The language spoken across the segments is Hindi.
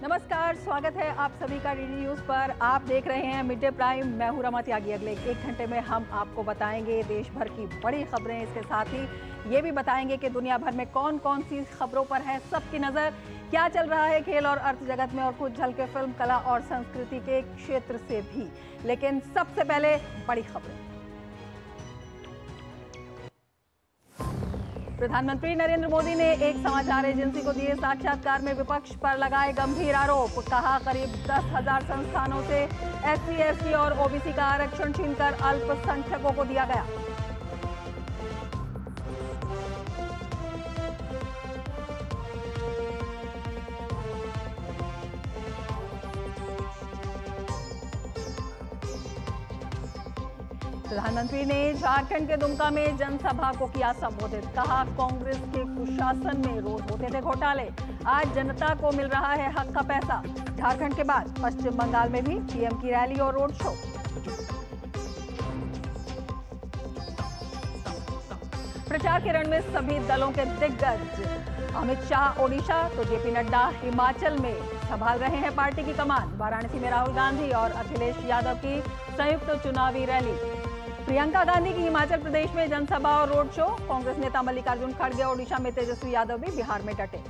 नमस्कार, स्वागत है आप सभी का डीडी न्यूज पर। आप देख रहे हैं मिड डे प्राइम। मैं हूं रमा त्यागी। अगले 1 घंटे में हम आपको बताएंगे देश भर की बड़ी खबरें। इसके साथ ही ये भी बताएंगे कि दुनिया भर में कौन कौन सी खबरों पर है सबकी नजर, क्या चल रहा है खेल और अर्थ जगत में, और कुछ झलके फिल्म, कला और संस्कृति के क्षेत्र से भी। लेकिन सबसे पहले बड़ी खबरें। प्रधानमंत्री नरेंद्र मोदी ने एक समाचार एजेंसी को दिए साक्षात्कार में विपक्ष पर लगाए गंभीर आरोप। कहा, करीब 10,000 संस्थानों से SC, ST और OBC का आरक्षण छीनकर अल्पसंख्यकों को दिया गया। प्रधानमंत्री ने झारखंड के दुमका में जनसभा को किया संबोधित। कहा, कांग्रेस के कुशासन में रोज होते थे घोटाले, आज जनता को मिल रहा है हक का पैसा। झारखंड के बाद पश्चिम बंगाल में भी पीएम की रैली और रोड शो। प्रचार के रण में सभी दलों के दिग्गज। अमित शाह ओडिशा तो JP नड्डा हिमाचल में संभाल रहे हैं पार्टी की कमान। वाराणसी में राहुल गांधी और अखिलेश यादव की संयुक्त चुनावी रैली। प्रियंका गांधी की हिमाचल प्रदेश में जनसभा और रोड शो। कांग्रेस नेता मल्लिकार्जुन खड़गे ओडिशा में, तेजस्वी यादव भी बिहार में डटे।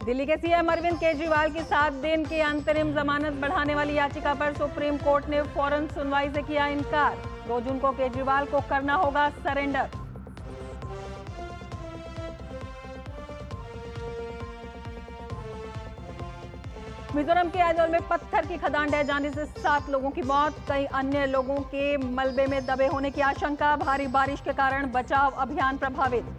दिल्ली के CM अरविंद केजरीवाल की 7 दिन की अंतरिम जमानत बढ़ाने वाली याचिका पर सुप्रीम कोर्ट ने फौरन सुनवाई से किया इनकार। 2 जून को केजरीवाल को करना होगा सरेंडर। मिजोरम के आइजोल में पत्थर की खदान ढह जाने से 7 लोगों की मौत, कई अन्य लोगों के मलबे में दबे होने की आशंका। भारी बारिश के कारण बचाव अभियान प्रभावित।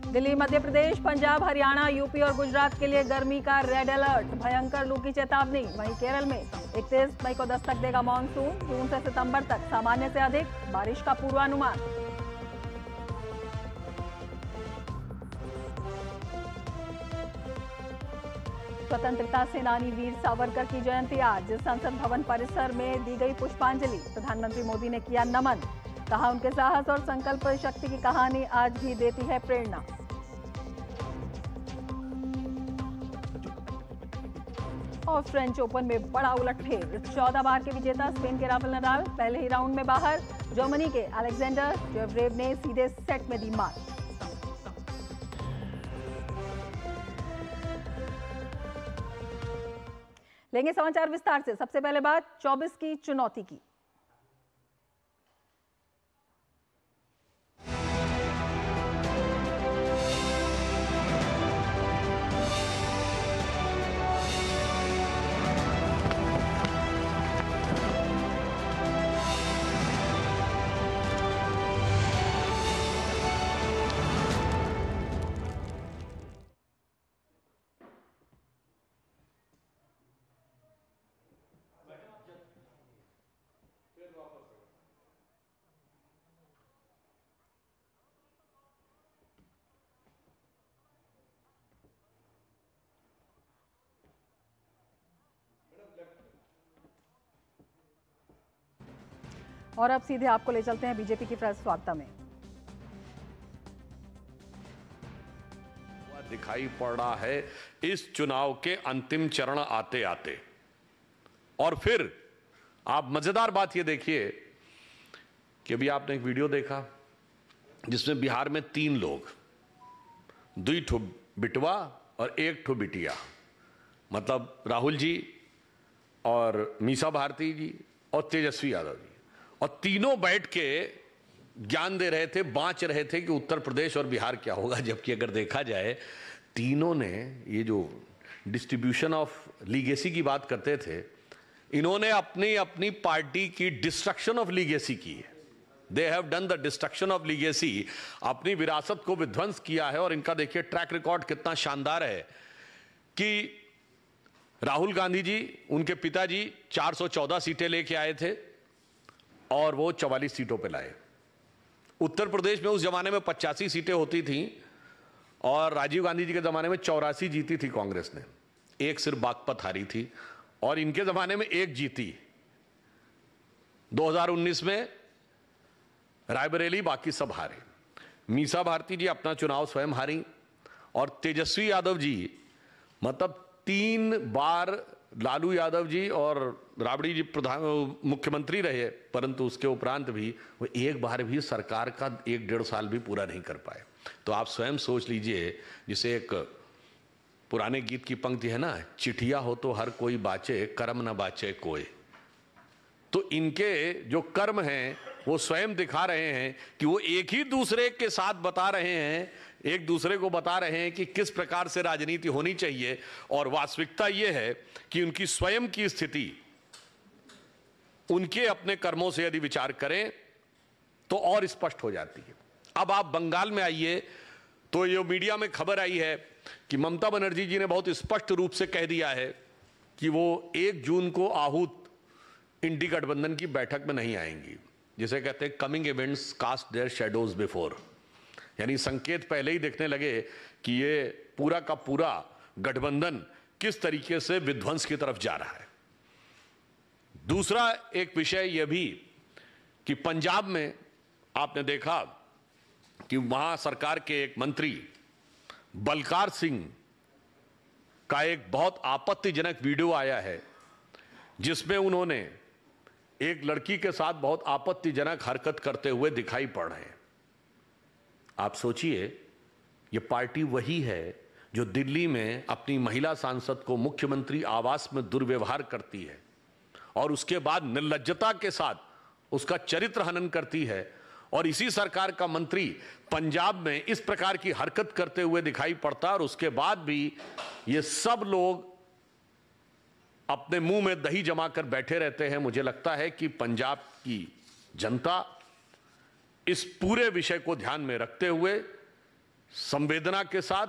दिल्ली, मध्य प्रदेश, पंजाब, हरियाणा, यूपी और गुजरात के लिए गर्मी का रेड अलर्ट। भयंकर लू की चेतावनी। वहीं केरल में 31 मई को दस्तक देगा मॉनसून। जून से सितंबर तक सामान्य से अधिक बारिश का पूर्वानुमान। स्वतंत्रता सेनानी वीर सावरकर की जयंती आज। संसद भवन परिसर में दी गई पुष्पांजलि। प्रधानमंत्री मोदी ने किया नमन। कहा, उनके साहस और संकल्प शक्ति की कहानी आज भी देती है प्रेरणा। और फ्रेंच ओपन में बड़ा उलटफेर। 14 बार के विजेता स्पेन के राफेल नडाल पहले ही राउंड में बाहर। जर्मनी के अलेक्जेंडर ज्वेरेव ने सीधे सेट में दी मात। लेंगे समाचार विस्तार से। सबसे पहले बात 24 की चुनौती की। और अब सीधे आपको ले चलते हैं बीजेपी की प्रेस वार्ता में। दिखाई पड़ रहा है इस चुनाव के अंतिम चरण आते आते। और फिर आप मजेदार बात ये देखिए कि अभी आपने एक वीडियो देखा जिसमें बिहार में 3 लोग, 2 ठो बिटवा और 1 ठो बिटिया, मतलब राहुल जी और मीसा भारती जी और तेजस्वी यादव जी, और तीनों बैठ के ज्ञान दे रहे थे, बांच रहे थे कि उत्तर प्रदेश और बिहार क्या होगा। जबकि अगर देखा जाए, तीनों ने ये जो डिस्ट्रीब्यूशन ऑफ लीगेसी की बात करते थे, इन्होंने अपनी अपनी पार्टी की डिस्ट्रक्शन ऑफ लीगेसी की है। They have done the destruction of legacy. अपनी विरासत को विध्वंस किया है। और इनका देखिए ट्रैक रिकॉर्ड कितना शानदार है कि राहुल गांधी जी, उनके पिताजी 414 सीटें लेके आए थे और वो 44 सीटों पे लाए। उत्तर प्रदेश में उस जमाने में 85 सीटें होती थीं और राजीव गांधी जी के जमाने में 84 जीती थी कांग्रेस ने, एक सिर्फ बागपत हारी थी, और इनके जमाने में एक जीती 2019 में रायबरेली, बाकी सब हारे। मीसा भारती जी अपना चुनाव स्वयं हारी, और तेजस्वी यादव जी मतलब 3 बार लालू यादव जी और राबड़ी जी मुख्यमंत्री रहे, परंतु उसके उपरांत भी वो एक बार भी सरकार का 1-1.5 साल भी पूरा नहीं कर पाए। तो आप स्वयं सोच लीजिए, जिसे एक पुराने गीत की पंक्ति है ना, चिट्ठिया हो तो हर कोई बाचे, कर्म न बाचे कोई। तो इनके जो कर्म हैं वो स्वयं दिखा रहे हैं कि वो एक ही दूसरे के साथ बता रहे हैं, एक दूसरे को बता रहे हैं कि किस प्रकार से राजनीति होनी चाहिए। और वास्तविकता ये है कि उनकी स्वयं की स्थिति, उनके अपने कर्मों से यदि विचार करें तो और स्पष्ट हो जाती है। अब आप बंगाल में आइए तो ये मीडिया में खबर आई है कि ममता बनर्जी जी ने बहुत स्पष्ट रूप से कह दिया है कि वो 1 जून को आहूत इंडी गठबंधन की बैठक में नहीं आएंगी, जिसे कहते हैं coming events cast their shadows before, यानी संकेत पहले ही दिखने लगे कि ये पूरा का पूरा गठबंधन किस तरीके से विध्वंस की तरफ जा रहा है। दूसरा एक विषय यह भी कि पंजाब में आपने देखा कि वहां सरकार के एक मंत्री बलकार सिंह का एक बहुत आपत्तिजनक वीडियो आया है, जिसमें उन्होंने एक लड़की के साथ बहुत आपत्तिजनक हरकत करते हुए दिखाई पड़ रहे हैं। आप सोचिए, ये पार्टी वही है जो दिल्ली में अपनी महिला सांसद को मुख्यमंत्री आवास में दुर्व्यवहार करती है और उसके बाद निर्लज्जता के साथ उसका चरित्र हनन करती है, और इसी सरकार का मंत्री पंजाब में इस प्रकार की हरकत करते हुए दिखाई पड़ता है, और उसके बाद भी ये सब लोग अपने मुंह में दही जमाकर बैठे रहते हैं। मुझे लगता है कि पंजाब की जनता इस पूरे विषय को ध्यान में रखते हुए संवेदना के साथ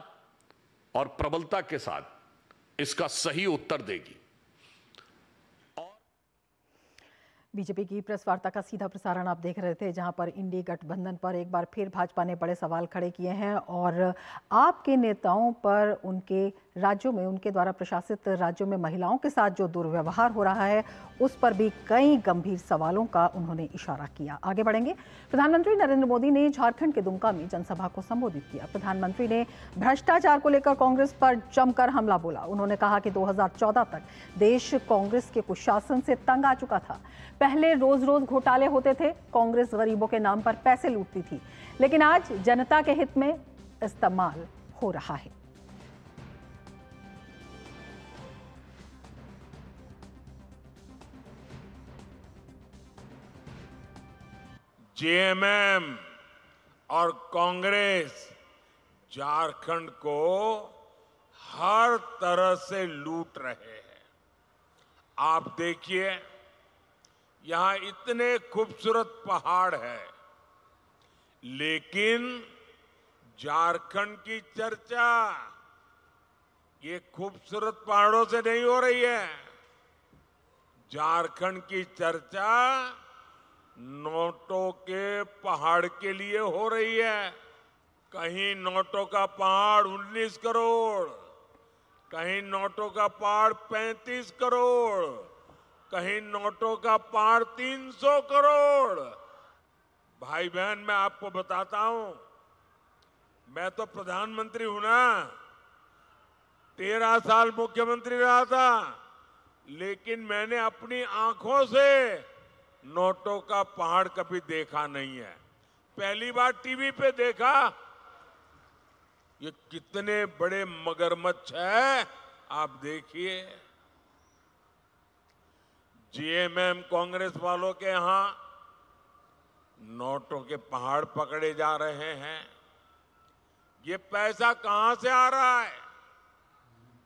और प्रबलता के साथ इसका सही उत्तर देगी। बीजेपी की प्रेस वार्ता का सीधा प्रसारण आप देख रहे थे, जहां पर इंडी गठबंधन पर एक बार फिर भाजपा ने बड़े सवाल खड़े किए हैं और आपके नेताओं पर उनके राज्यों में, उनके द्वारा प्रशासित राज्यों में महिलाओं के साथ जो दुर्व्यवहार हो रहा है उस पर भी कई गंभीर सवालों का उन्होंने इशारा किया। आगे बढ़ेंगे। प्रधानमंत्री नरेंद्र मोदी ने झारखंड के दुमका में जनसभा को संबोधित किया। प्रधानमंत्री ने भ्रष्टाचार को लेकर कांग्रेस पर जमकर हमला बोला। उन्होंने कहा कि 2014 तक देश कांग्रेस के कुशासन से तंग आ चुका था। पहले रोज रोज घोटाले होते थे, कांग्रेस गरीबों के नाम पर पैसे लूटती थी, लेकिन आज जनता के हित में इस्तेमाल हो रहा है। जेएमएम और कांग्रेस झारखंड को हर तरह से लूट रहे हैं। आप देखिए, यहां इतने खूबसूरत पहाड़ है, लेकिन झारखंड की चर्चा ये खूबसूरत पहाड़ों से नहीं हो रही है। झारखंड की चर्चा नोटों के पहाड़ के लिए हो रही है। कहीं नोटों का पहाड़ 19 करोड़, कहीं नोटों का पहाड़ 35 करोड़, कहीं नोटों का पहाड़ 300 करोड़। भाई बहन, मैं आपको बताता हूं, मैं तो प्रधानमंत्री हूं ना, 13 साल मुख्यमंत्री रहा था, लेकिन मैंने अपनी आंखों से नोटों का पहाड़ कभी देखा नहीं है। पहली बार टीवी पे देखा। ये कितने बड़े मगरमच्छ है, आप देखिए। जेएमएम कांग्रेस वालों के यहां नोटों के पहाड़ पकड़े जा रहे हैं। ये पैसा कहां से आ रहा है?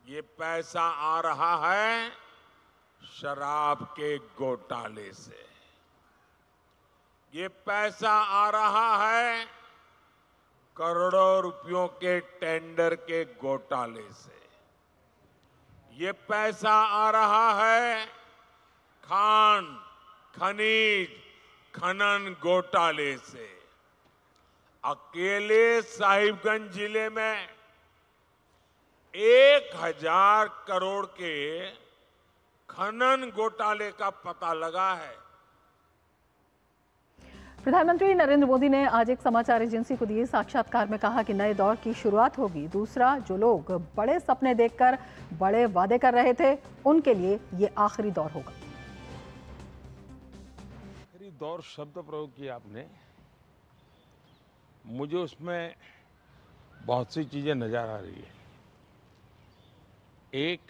ये पैसा आ रहा है शराब के घोटाले से। ये पैसा आ रहा है करोड़ों रुपयों के टेंडर के घोटाले से। ये पैसा आ रहा है खान, खनिज, खनन घोटाले से। अकेले साहिबगंज जिले में 1000 करोड़ के खनन घोटाले का पता लगा है। प्रधानमंत्री नरेंद्र मोदी ने आज एक समाचार एजेंसी को दिए साक्षात्कार में कहा कि नए दौर की शुरुआत होगी। दूसरा, जो लोग बड़े सपने देखकर बड़े वादे कर रहे थे, उनके लिए ये आखिरी दौर होगा। आखिरी दौर शब्द प्रयोग किया आपने, मुझे उसमें बहुत सी चीजें नजर आ रही है। एक,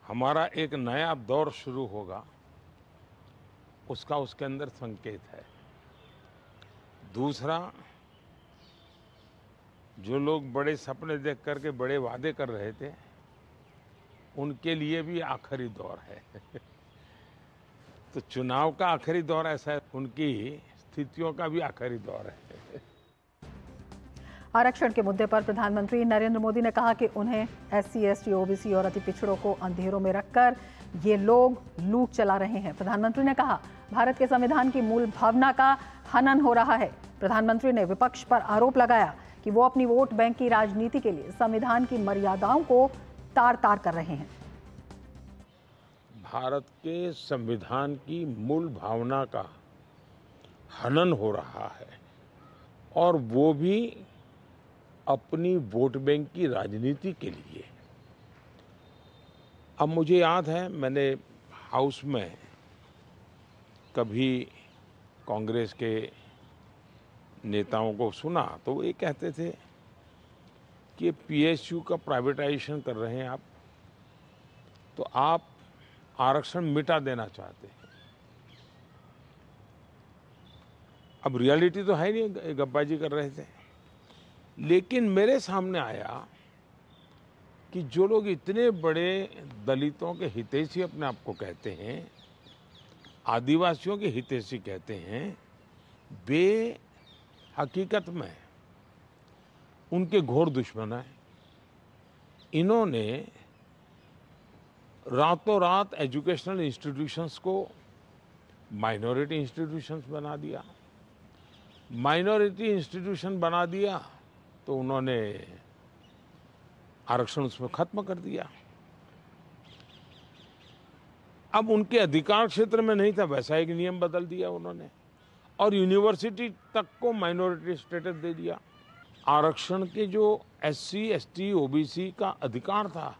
हमारा एक नया दौर शुरू होगा, उसका उसके अंदर संकेत है। दूसरा, जो लोग बड़े सपने देख करके बड़े वादे कर रहे थे, उनके लिए भी आखिरी दौर है। तो चुनाव का आखिरी दौर ऐसा है, उनकी स्थितियों का भी आखिरी दौर है। आरक्षण के मुद्दे पर प्रधानमंत्री नरेंद्र मोदी ने कहा कि उन्हें SC, ST, OBC और अति पिछड़ों को अंधेरों में रखकर ये लोग लूट चला रहे हैं। प्रधानमंत्री ने कहा, भारत के संविधान की मूल भावना का हनन हो रहा है। प्रधानमंत्री ने विपक्ष पर आरोप लगाया कि वो अपनी वोट बैंक की राजनीति के लिए संविधान की मर्यादाओं को तार-तार कर रहे हैं। भारत के संविधान की मूल भावना का हनन हो रहा है, और वो भी अपनी वोट बैंक की राजनीति के लिए। अब मुझे याद है, मैंने हाउस में कभी कांग्रेस के नेताओं को सुना तो वो ये कहते थे कि PSU का प्राइवेटाइजेशन कर रहे हैं आप, तो आप आरक्षण मिटा देना चाहते हैं। अब रियलिटी तो है नहीं, गप्पाजी कर रहे थे। लेकिन मेरे सामने आया कि जो लोग इतने बड़े दलितों के हितैषी अपने आप को कहते हैं, आदिवासियों के हितैषी कहते हैं, वे हकीकत में उनके घोर दुश्मन हैं। इन्होंने रातों रात एजुकेशनल इंस्टीट्यूशंस को माइनॉरिटी इंस्टीट्यूशंस बना दिया। माइनॉरिटी इंस्टीट्यूशन बना दिया तो उन्होंने आरक्षण उसमें खत्म कर दिया। अब उनके अधिकार क्षेत्र में नहीं था, वैसा एक नियम बदल दिया उन्होंने, और यूनिवर्सिटी तक को माइनॉरिटी स्टेटस दे दिया। आरक्षण के जो SC, ST, OBC का अधिकार था,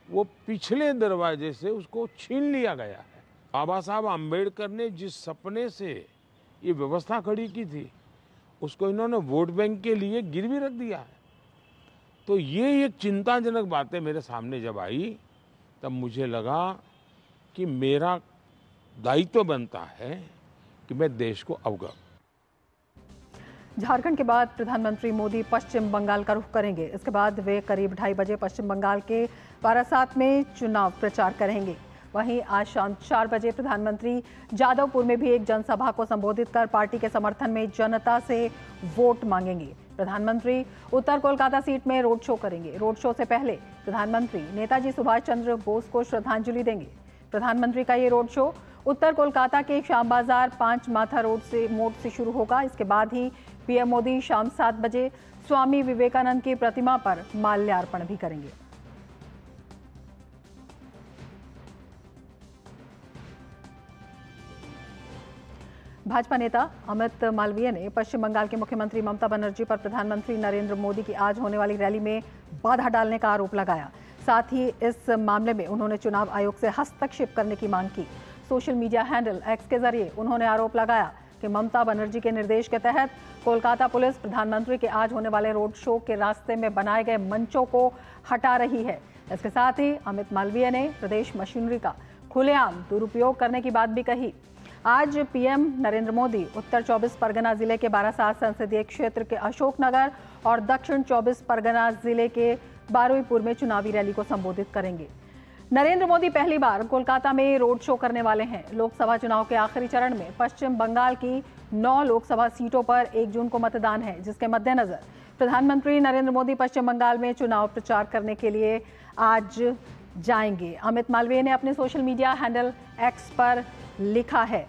वो पिछले दरवाजे से उसको छीन लिया गया है। बाबा साहब आम्बेडकर ने जिस सपने से ये व्यवस्था खड़ी की थी, उसको इन्होंने वोट बैंक के लिए गिरवी रख दिया है। तो ये एक चिंताजनक बातें मेरे सामने जब आई, तब मुझे लगा कि मेरा दायित्व बनता है कि मैं देश को अवगत। झारखंड के बाद प्रधानमंत्री मोदी पश्चिम बंगाल का रुख करेंगे। इसके बाद वे करीब 2:30 बजे पश्चिम बंगाल के बारासात में चुनाव प्रचार करेंगे। वहीं आज शाम 4 बजे प्रधानमंत्री जादवपुर में भी एक जनसभा को संबोधित कर पार्टी के समर्थन में जनता से वोट मांगेंगे। प्रधानमंत्री उत्तर कोलकाता सीट में रोड शो करेंगे। रोड शो से पहले प्रधानमंत्री नेताजी सुभाष चंद्र बोस को श्रद्धांजलि देंगे। प्रधानमंत्री का ये रोड शो उत्तर कोलकाता के श्याम बाजार 5 माथा रोड से मोड़ से शुरू होगा। इसके बाद ही PM मोदी शाम 7 बजे स्वामी विवेकानंद की प्रतिमा पर माल्यार्पण भी करेंगे। भाजपा नेता अमित मालवीय ने पश्चिम बंगाल के मुख्यमंत्री ममता बनर्जी पर प्रधानमंत्री नरेंद्र मोदी की आज होने वाली रैली में बाधा डालने का आरोप लगाया। साथ ही इस मामले में उन्होंने चुनाव आयोग से हस्तक्षेप करने की मांग की। सोशल मीडिया हैंडल X के जरिए उन्होंने आरोप लगाया कि ममता बनर्जी के निर्देश के तहत कोलकाता पुलिस प्रधानमंत्री के आज होने वाले रोड शो के रास्ते में बनाए गए मंचों को हटा रही है। इसके साथ ही अमित मालवीय ने प्रदेश मशीनरी का खुलेआम दुरुपयोग करने की बात भी कही। आज PM नरेंद्र मोदी उत्तर 24 परगना जिले के बारासात संसदीय क्षेत्र के अशोकनगर और दक्षिण 24 परगना जिले के बारुईपुर में चुनावी रैली को संबोधित करेंगे। नरेंद्र मोदी पहली बार कोलकाता में रोड शो करने वाले हैं। लोकसभा चुनाव के आखिरी चरण में पश्चिम बंगाल की 9 लोकसभा सीटों पर 1 जून को मतदान है, जिसके मद्देनजर प्रधानमंत्री नरेंद्र मोदी पश्चिम बंगाल में चुनाव प्रचार करने के लिए आज जाएंगे। अमित मालवीय ने अपने सोशल मीडिया हैंडल X पर लिखा है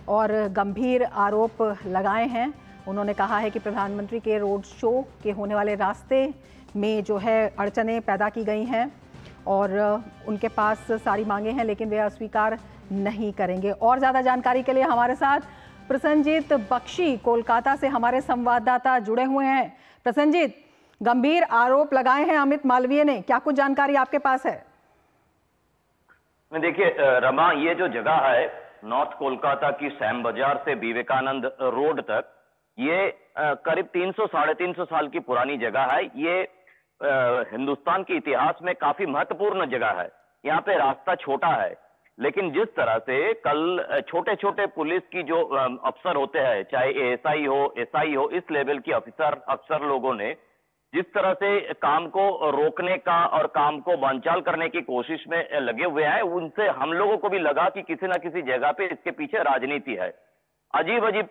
और गंभीर आरोप लगाए हैं। उन्होंने कहा है कि प्रधानमंत्री के रोड शो के होने वाले रास्ते में जो है अड़चनें पैदा की गई हैं और उनके पास सारी मांगे हैं, लेकिन वे अस्वीकार नहीं करेंगे। और ज़्यादा जानकारी के लिए हमारे साथ प्रसन्नजीत बख्शी कोलकाता से हमारे संवाददाता जुड़े हुए हैं। प्रसन्नजीत, गंभीर आरोप लगाए हैं अमित मालवीय ने, क्या कुछ जानकारी आपके पास है? देखिए रमा, ये जो जगह है नॉर्थ कोलकाता की सैम बाजार से विवेकानंद रोड तक, ये करीब 300-350 साल की पुरानी जगह है। ये हिंदुस्तान के इतिहास में काफी महत्वपूर्ण जगह है। यहाँ पे रास्ता छोटा है, लेकिन जिस तरह से कल छोटे छोटे पुलिस की जो अफसर होते हैं, चाहे एएसआई हो, एसआई हो, इस लेवल की अफसर लोगों ने जिस तरह से काम को रोकने का और काम को बानचाल करने की कोशिश में लगे हुए हैं, उनसे हम लोगों को भी लगा कि किसी ना किसी जगह पे इसके पीछे राजनीति है। अजीब अजीब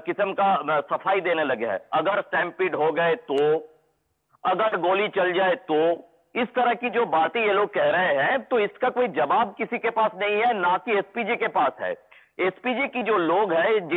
किस्म का सफाई देने लगे हैं। अगर स्टैम्पीड हो गए तो, अगर गोली चल जाए तो, इस तरह की जो बातें ये लोग कह रहे हैं, तो इसका कोई जवाब किसी के पास नहीं है, ना कि एसपीजी के पास है। एसपीजी की जो लोग हैं,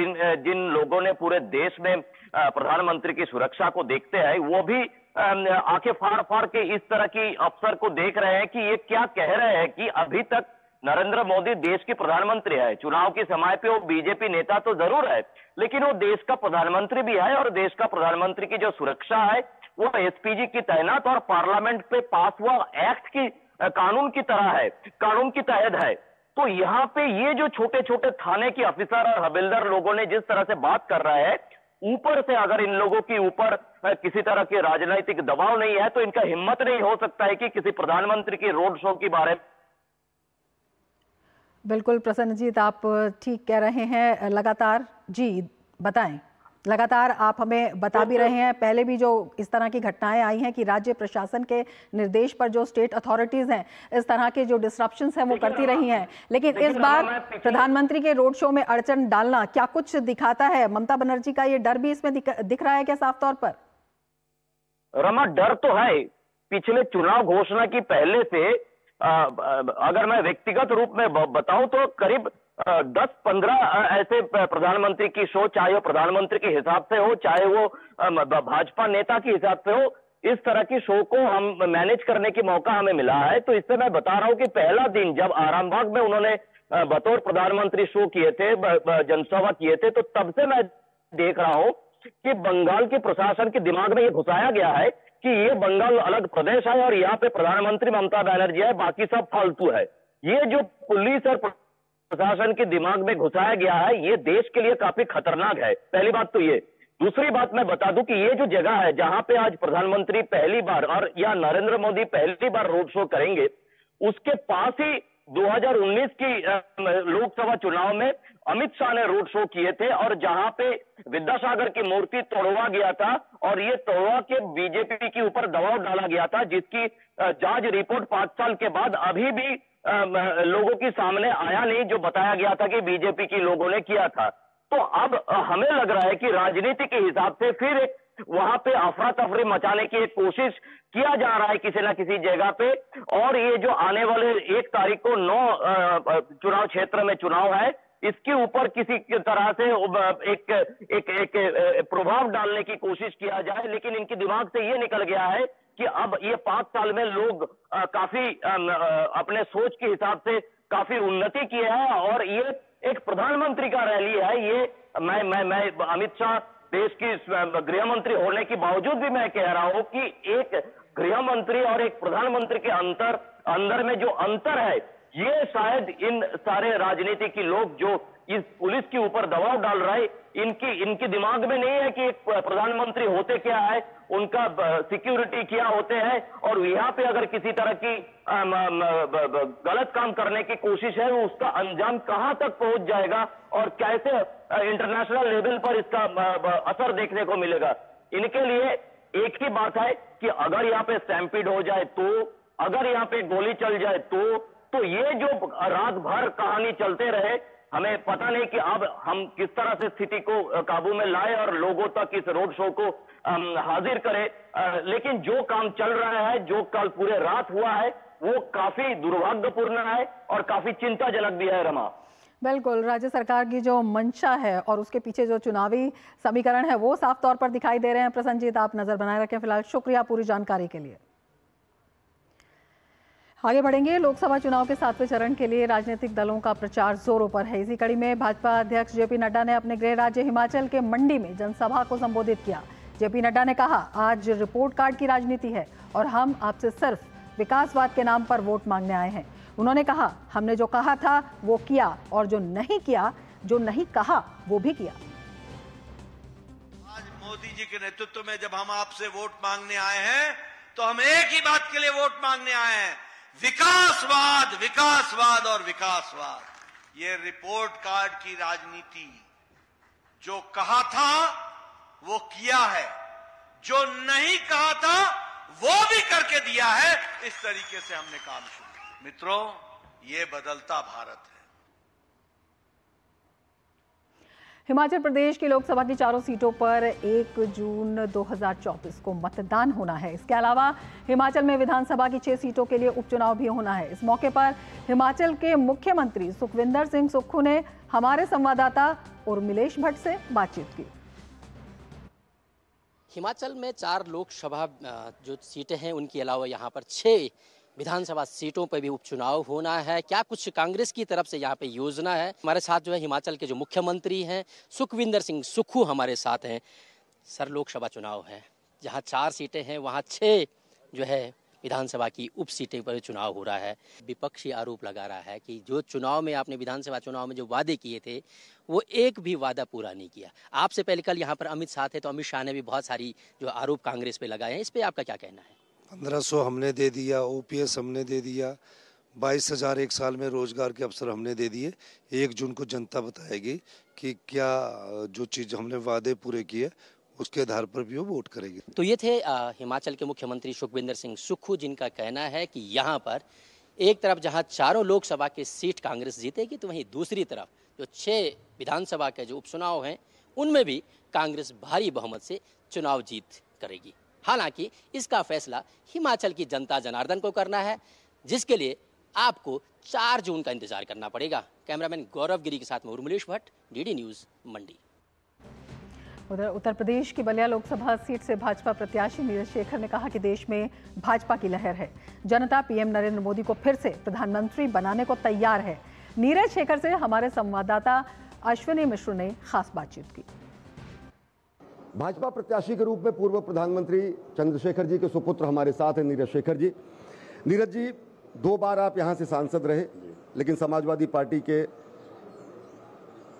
जिन लोगों ने पूरे देश में प्रधानमंत्री की सुरक्षा को देखते हैं, वो भी आंखें फाड़ फाड़ के इस तरह की अफसर को देख रहे हैं कि ये क्या कह रहे हैं कि अभी तक नरेंद्र मोदी देश के प्रधानमंत्री है। चुनाव के समय पे वो बीजेपी नेता तो जरूर है, लेकिन वो देश का प्रधानमंत्री भी है, और देश का प्रधानमंत्री की जो सुरक्षा है वो एसपीजी की तैनात और पार्लियामेंट पे पास हुआ एक्ट की कानून की तरह है, कानून की तहत है। तो यहाँ पे ये जो छोटे छोटे थाने के अफसर और हविलदार लोगों ने जिस तरह से बात कर रहे हैं, ऊपर से अगर इन लोगों के ऊपर किसी तरह के राजनीतिक दबाव नहीं है, तो इनका हिम्मत नहीं हो सकता है कि किसी प्रधानमंत्री की रोड शो के बारे में। बिल्कुल प्रसन्नजीत, आप ठीक कह रहे हैं। लगातार जी बताएं, लगातार आप हमें बता भी रहे हैं, पहले भी जो इस तरह की घटनाएं आई हैं कि राज्य प्रशासन के निर्देश पर जो स्टेट अथॉरिटीज हैं इस तरह के जो डिस्ट्रप्शंस हैं वो करती रही हैं, लेकिन इस बार प्रधानमंत्री के रोड शो में अड़चन डालना क्या कुछ दिखाता है? ममता बनर्जी का ये डर भी इसमें दिख रहा है क्या साफ तौर पर? रमा, डर तो है। पिछले चुनाव घोषणा की पहले से अगर मैं व्यक्तिगत रूप में बताऊं तो करीब 10-15 ऐसे प्रधानमंत्री की शो, चाहे वो प्रधानमंत्री के हिसाब से हो, चाहे वो भाजपा नेता के हिसाब से हो, इस तरह की शो को हम मैनेज करने की मौका हमें मिला है। तो इससे मैं बता रहा हूं कि पहला दिन जब आरामबाग में उन्होंने बतौर प्रधानमंत्री शो किए थे, जनसभा किए थे, तो तब से मैं देख रहा हूं कि बंगाल के प्रशासन के दिमाग में ये घुसाया गया है कि ये बंगाल अलग प्रदेश है और यहाँ पे प्रधानमंत्री ममता बनर्जी है, बाकी सब फालतू है। ये जो पुलिस और प्रशासन के दिमाग में घुसाया गया है, ये देश के लिए काफी खतरनाक है। पहली बात तो ये। दूसरी बात मैं बता दूं कि ये जो जगह है जहां पे आज प्रधानमंत्री पहली बार और या नरेंद्र मोदी पहली बार रोड शो करेंगे, उसके पास ही 2019 की लोकसभा चुनाव में अमित शाह ने रोड शो किए थे, और जहां पे विद्यासागर की मूर्ति तोड़वा गया था और ये तोड़वा के बीजेपी के ऊपर दबाव डाला गया था, जिसकी जांच रिपोर्ट 5 साल के बाद अभी भी लोगों के सामने आया नहीं, जो बताया गया था कि बीजेपी के लोगों ने किया था। तो अब हमें लग रहा है कि राजनीति के हिसाब से फिर एक वहां पे अफरा तफरी मचाने की एक कोशिश किया जा रहा है किसी ना किसी जगह पे। और ये जो आने वाले 1 तारीख को 9 चुनाव क्षेत्र में चुनाव है, इसके ऊपर किसी तरह से एक प्रभाव डालने की कोशिश किया जाए, लेकिन इनके दिमाग से ये निकल गया है कि अब ये 5 साल में लोग काफी अपने सोच के हिसाब से काफी उन्नति किए हैं, और ये एक प्रधानमंत्री का रैली है। ये मैं अमित शाह देश की गृह मंत्री होने के बावजूद भी मैं कह रहा हूं कि एक गृह मंत्री और एक प्रधानमंत्री के अंदर में जो अंतर है, ये शायद इन सारे राजनीति के लोग जो इस पुलिस के ऊपर दबाव डाल रहे हैं, इनके दिमाग में नहीं है कि एक प्रधानमंत्री होते क्या है, उनका सिक्योरिटी क्या होते हैं, और यहाँ पे अगर किसी तरह की गलत काम करने की कोशिश है, उसका अंजाम कहां तक पहुंच जाएगा और कैसे इंटरनेशनल लेवल पर इसका असर देखने को मिलेगा। इनके लिए एक ही बात है कि अगर यहाँ पे स्टैम्पीड हो जाए तो, अगर यहाँ पे गोली चल जाए तो ये जो रात भर कहानी चलते रहे, हमें पता नहीं कि अब हम किस तरह से स्थिति को काबू में लाए और लोगों तक इस रोड शो को हाजिर करें। लेकिन जो काम चल रहा है, जो कल पूरे रात हुआ है, वो काफी दुर्भाग्यपूर्ण है और काफी चिंताजनक भी है। रमा, बिल्कुल, राज्य सरकार की जो मंशा है और उसके पीछे जो चुनावी समीकरण है वो साफ तौर पर दिखाई दे रहे हैं। प्रसन्नजीत, आप नजर बनाए रखें। फिलहाल शुक्रिया पूरी जानकारी के लिए। आगे बढ़ेंगे। लोकसभा चुनाव के 7वें चरण के लिए राजनीतिक दलों का प्रचार जोरों पर है। इसी कड़ी में भाजपा अध्यक्ष जेपी नड्डा ने अपने गृह राज्य हिमाचल के मंडी में जनसभा को संबोधित किया। जेपी नड्डा ने कहा, आज रिपोर्ट कार्ड की राजनीति है और हम आपसे सिर्फ विकासवाद के नाम पर वोट मांगने आए हैं। उन्होंने कहा, हमने जो कहा था वो किया और जो नहीं किया, जो नहीं कहा वो भी किया। आज मोदी जी के नेतृत्व में जब हम आपसे वोट मांगने आए हैं तो हम एक ही बात के लिए वोट मांगने आए हैं, विकासवाद, विकासवाद और विकासवाद। ये रिपोर्ट कार्ड की राजनीति, जो कहा था वो किया है, जो नहीं कहा था वो भी करके दिया है। इस तरीके से हमने काम शुरू किया। मित्रों, ये बदलता भारत है। हिमाचल प्रदेश की लोकसभा की चारों सीटों पर 1 जून 2024 को मतदान होना है। इसके अलावा हिमाचल में विधानसभा की 6 सीटों के लिए उपचुनाव भी होना है। इस मौके पर हिमाचल के मुख्यमंत्री सुखविंदर सिंह सुक्खू ने हमारे संवाददाता उर्मिलेश भट्ट से बातचीत की। हिमाचल में 4 लोकसभा जो सीटें हैं, उनके अलावा यहाँ पर 6 विधानसभा सीटों पर भी उपचुनाव होना है। क्या कुछ कांग्रेस की तरफ से यहाँ पे योजना है? हमारे साथ जो है हिमाचल के जो मुख्यमंत्री हैं सुखविंदर सिंह सुक्खू हमारे साथ हैं। सर, लोकसभा चुनाव है, जहाँ 4 सीटें हैं वहाँ 6 जो है विधानसभा की उप सीटें पर चुनाव हो रहा है। विपक्षी आरोप लगा रहा है कि जो चुनाव में आपने विधानसभा चुनाव में जो वादे किए थे वो एक भी वादा पूरा नहीं किया। आपसे पहले कल यहाँ पर अमित शाह थे, तो अमित शाह ने भी बहुत सारी जो आरोप कांग्रेस पे लगाए हैं। इस पे आपका क्या कहना है? 1500 हमने दे दिया, ओपीएस हमने दे दिया, 22,000 एक साल में रोजगार के अवसर हमने दे दिए। 1 जून को जनता बताएगी कि क्या जो चीज हमने वादे पूरे किए उसके आधार पर भी वो वोट करेगी। तो ये थे हिमाचल के मुख्यमंत्री सुखविंदर सिंह सुक्खू, जिनका कहना है कि यहाँ पर एक तरफ जहाँ चारों लोकसभा के सीट कांग्रेस जीतेगी, तो वहीं दूसरी तरफ जो 6 विधानसभा के जो उपचुनाव हैं उनमें भी कांग्रेस भारी बहुमत से चुनाव जीत करेगी। हालांकि इसका फैसला हिमाचल की जनता जनार्दन को करना है, जिसके लिए आपको 4 जून का इंतजार करना पड़ेगा। कैमरामैन गौरव गिरी के साथ में उर्मिलेश भट्ट, डीडी न्यूज़, मंडी। उधर उत्तर प्रदेश की बलिया लोकसभा सीट से भाजपा प्रत्याशी नीरज शेखर ने कहा कि देश में भाजपा की लहर है। जनता पीएम नरेंद्र मोदी को फिर से प्रधानमंत्री बनाने को तैयार है। नीरज शेखर से हमारे संवाददाता अश्विनी मिश्र ने खास बातचीत की। भाजपा प्रत्याशी के रूप में पूर्व प्रधानमंत्री चंद्रशेखर जी के सुपुत्र हमारे साथ हैं नीरज शेखर जी। नीरज जी, 2 बार आप यहां से सांसद रहे, लेकिन समाजवादी पार्टी के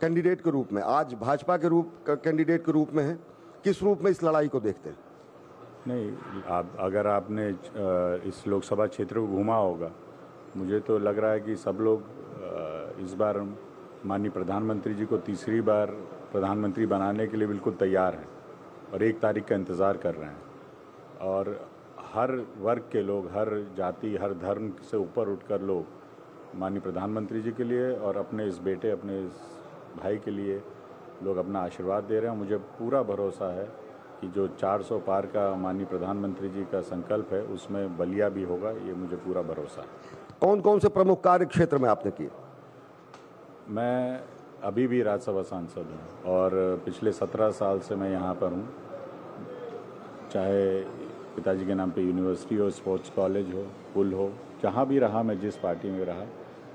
कैंडिडेट के रूप में आज भाजपा के कैंडिडेट के रूप में हैं। किस रूप में इस लड़ाई को देखते हैं? नहीं, अगर आपने इस लोकसभा क्षेत्र को घूमा होगा, मुझे तो लग रहा है कि सब लोग इस बार माननीय प्रधानमंत्री जी को तीसरी बार प्रधानमंत्री बनाने के लिए बिल्कुल तैयार हैं और 1 तारीख का इंतज़ार कर रहे हैं। और हर वर्ग के लोग, हर जाति, हर धर्म से ऊपर उठकर लोग माननीय प्रधानमंत्री जी के लिए और अपने इस बेटे, अपने इस भाई के लिए लोग अपना आशीर्वाद दे रहे हैं। मुझे पूरा भरोसा है कि जो 400 पार का माननीय प्रधानमंत्री जी का संकल्प है उसमें बलिया भी होगा, ये मुझे पूरा भरोसा है। कौन कौन से प्रमुख कार्य क्षेत्र में आपने किए? मैं अभी भी राज्यसभा सांसद हूँ और पिछले 17 साल से मैं यहाँ पर हूँ। चाहे पिताजी के नाम पे यूनिवर्सिटी हो, स्पोर्ट्स कॉलेज हो, पुल हो, जहाँ भी रहा, मैं जिस पार्टी में रहा,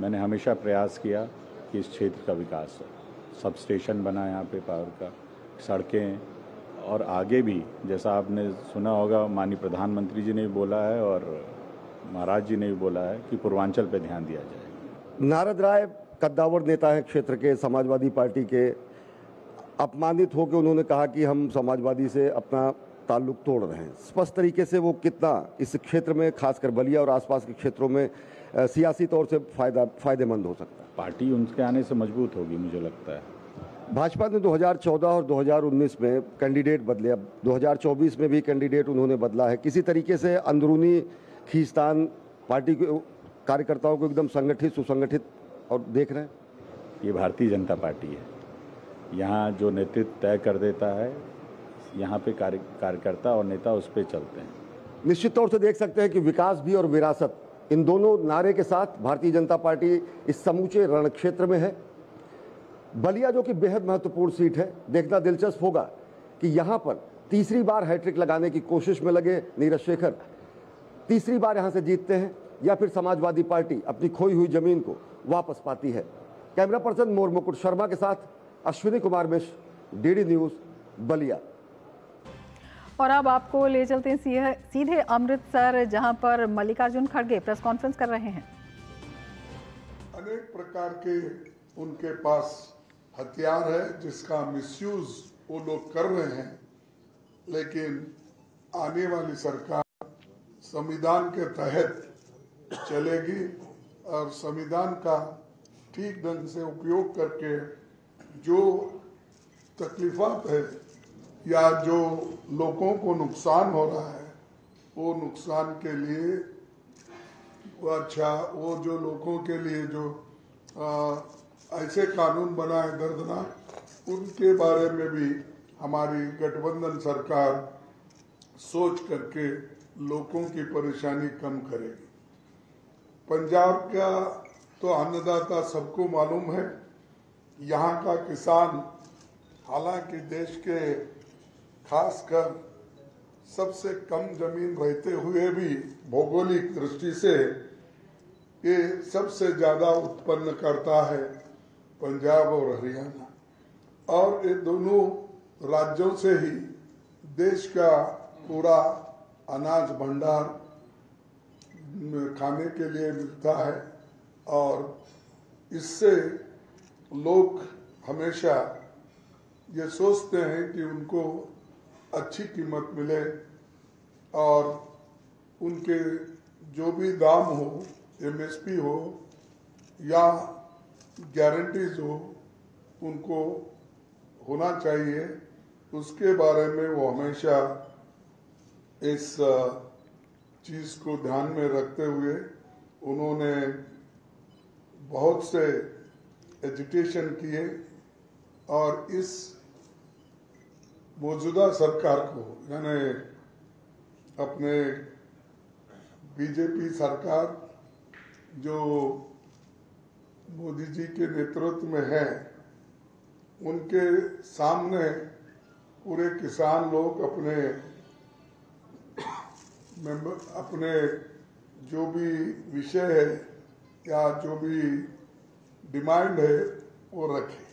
मैंने हमेशा प्रयास किया कि इस क्षेत्र का विकास हो। सब स्टेशन बना यहाँ पे पावर का, सड़कें, और आगे भी जैसा आपने सुना होगा माननीय प्रधानमंत्री जी ने भी बोला है और महाराज जी ने भी बोला है कि पूर्वांचल पे ध्यान दिया जाए। नारद राय कद्दावर नेता है क्षेत्र के, समाजवादी पार्टी के। अपमानित होकर उन्होंने कहा कि हम समाजवादी से अपना ताल्लुक तोड़ रहे हैं। स्पष्ट तरीके से वो कितना इस क्षेत्र में, खासकर बलिया और आसपास के क्षेत्रों में सियासी तौर से फायदेमंद हो सकता है। पार्टी उनके आने से मजबूत होगी, मुझे लगता है। भाजपा ने 2014 और 2019 में कैंडिडेट बदले, अब 2024 में भी कैंडिडेट उन्होंने बदला है। किसी तरीके से अंदरूनी खींचतान पार्टी के कार्यकर्ताओं को एकदम संगठित, सुसंगठित और देख रहे हैं। ये भारतीय जनता पार्टी है, यहाँ जो नेतृत्व तय कर देता है, यहाँ पे कार्यकर्ता और नेता उस पर चलते हैं। निश्चित तौर से देख सकते हैं कि विकास भी और विरासत, इन दोनों नारे के साथ भारतीय जनता पार्टी इस समूचे रण क्षेत्र में है। बलिया जो कि बेहद महत्वपूर्ण सीट है, देखना दिलचस्प होगा कि यहां पर तीसरी बार हैट्रिक लगाने की कोशिश में लगे नीरज शेखर तीसरी बार यहां से जीतते हैं या फिर समाजवादी पार्टी अपनी खोई हुई जमीन को वापस पाती है। कैमरा पर्सन मोर मुकुट शर्मा के साथ अश्विनी कुमार मिश्र, डीडी न्यूज, बलिया। और अब आपको ले चलते हैं सीधे अमृतसर, जहां पर मल्लिकार्जुन खड़गे प्रेस कॉन्फ्रेंस कर रहे हैं। अनेक प्रकार के उनके पास हथियार है जिसका मिसयूज वो लोग कर रहे हैं, लेकिन आने वाली सरकार संविधान के तहत चलेगी और संविधान का ठीक ढंग से उपयोग करके जो तकलीफात है या जो लोगों को नुकसान हो रहा है वो नुकसान के लिए वो जो लोगों के लिए जो ऐसे कानून बनाए दर्दनाक, उनके बारे में भी हमारी गठबंधन सरकार सोच करके लोगों की परेशानी कम करेगी। पंजाब का तो अन्नदाता सबको मालूम है, यहाँ का किसान हालांकि देश के खासकर सबसे कम जमीन रहते हुए भी भौगोलिक दृष्टि से ये सबसे ज्यादा उत्पन्न करता है पंजाब और हरियाणा, और ये दोनों राज्यों से ही देश का पूरा अनाज भंडार खाने के लिए मिलता है, और इससे लोग हमेशा ये सोचते हैं कि उनको अच्छी कीमत मिले और उनके जो भी दाम हो, एमएसपी हो या गारंटीज हो, उनको होना चाहिए। उसके बारे में वो हमेशा इस चीज को ध्यान में रखते हुए उन्होंने बहुत से एजुटेशन किए और इस मौजूदा सरकार को, यानी अपने बीजेपी सरकार जो मोदी जी के नेतृत्व में है, उनके सामने पूरे किसान लोग अपने जो भी विषय है या जो भी डिमांड है वो रखें।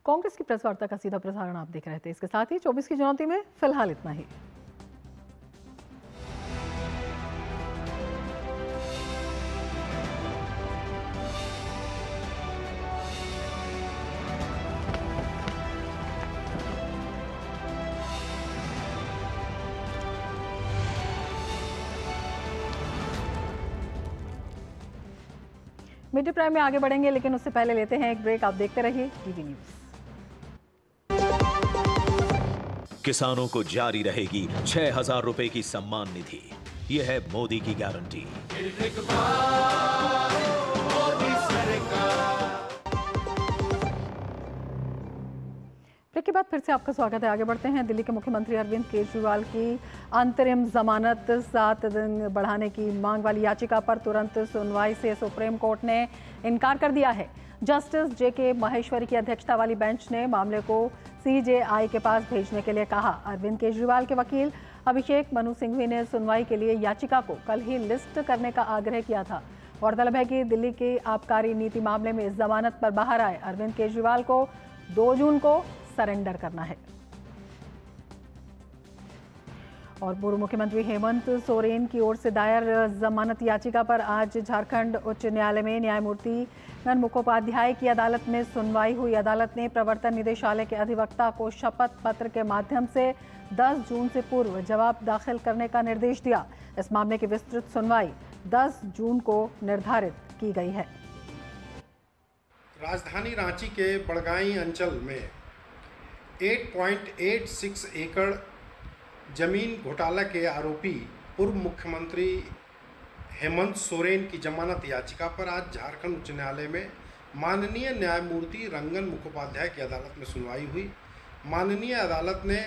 कांग्रेस की प्रेस वार्ता का सीधा प्रसारण आप देख रहे थे। इसके साथ ही 24 की चुनौती में फिलहाल इतना ही। मिड डे प्राइम में आगे बढ़ेंगे, लेकिन उससे पहले लेते हैं एक ब्रेक। आप देखते रहिए डीडी न्यूज। किसानों को जारी रहेगी 6,000 रुपए की सम्मान निधि। यह है मोदी की गारंटी। ब्रेक के बाद फिर से आपका स्वागत है। आगे बढ़ते हैं। दिल्ली के मुख्यमंत्री अरविंद केजरीवाल की अंतरिम जमानत 7 दिन बढ़ाने की मांग वाली याचिका पर तुरंत सुनवाई से सुप्रीम कोर्ट ने इनकार कर दिया है। जस्टिस जेके महेश्वरी की अध्यक्षता वाली बेंच ने मामले को सीजेआई के पास भेजने के लिए कहा। अरविंद केजरीवाल के वकील अभिषेक मनु सिंघवी ने सुनवाई के लिए याचिका को कल ही लिस्ट करने का आग्रह किया था। गौरतलब है कि दिल्ली के आबकारी नीति मामले में जमानत पर बाहर आए अरविंद केजरीवाल को 2 जून को सरेंडर करना है। और पूर्व मुख्यमंत्री हेमंत सोरेन की ओर से दायर जमानत याचिका पर आज झारखंड उच्च न्यायालय में न्यायमूर्ति नंदन मुखोपाध्याय की अदालत में सुनवाई हुई। अदालत ने प्रवर्तन निदेशालय के अधिवक्ता को शपथ पत्र के माध्यम से 10 जून से पूर्व जवाब दाखिल करने का निर्देश दिया। इस मामले की विस्तृत सुनवाई 10 जून को निर्धारित की गई है। राजधानी रांची के बड़गाई अंचल में 8.86 एकड़ जमीन घोटाला के आरोपी पूर्व मुख्यमंत्री हेमंत सोरेन की जमानत याचिका पर आज झारखंड उच्च न्यायालय में माननीय न्यायमूर्ति रंगन मुखोपाध्याय की अदालत में सुनवाई हुई। माननीय अदालत ने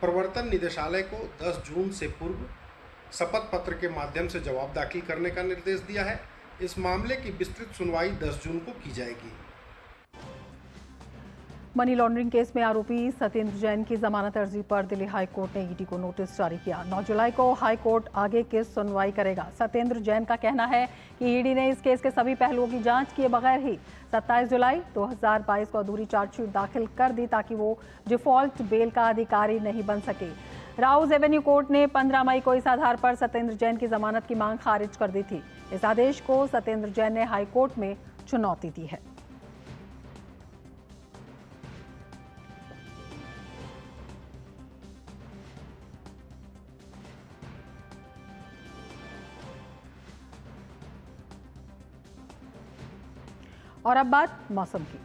प्रवर्तन निदेशालय को 10 जून से पूर्व शपथ पत्र के माध्यम से जवाब दाखिल करने का निर्देश दिया है। इस मामले की विस्तृत सुनवाई 10 जून को की जाएगी। मनी लॉन्ड्रिंग केस में आरोपी सत्येंद्र जैन की जमानत अर्जी पर दिल्ली हाई कोर्ट ने ईडी को नोटिस जारी किया। 9 जुलाई को हाई कोर्ट आगे केस सुनवाई करेगा। सत्येंद्र जैन का कहना है कि ईडी ने इस केस के सभी पहलुओं की जांच किए बगैर ही 27 जुलाई 2022 को अधूरी चार्जशीट दाखिल कर दी ताकि वो डिफॉल्ट बेल का अधिकारी नहीं बन सके। राउज एवेन्यू कोर्ट ने 15 मई को इस आधार पर सत्येंद्र जैन की जमानत की मांग खारिज कर दी थी। इस आदेश को सत्येंद्र जैन ने हाई कोर्ट में चुनौती दी है। और अब बात मौसम की।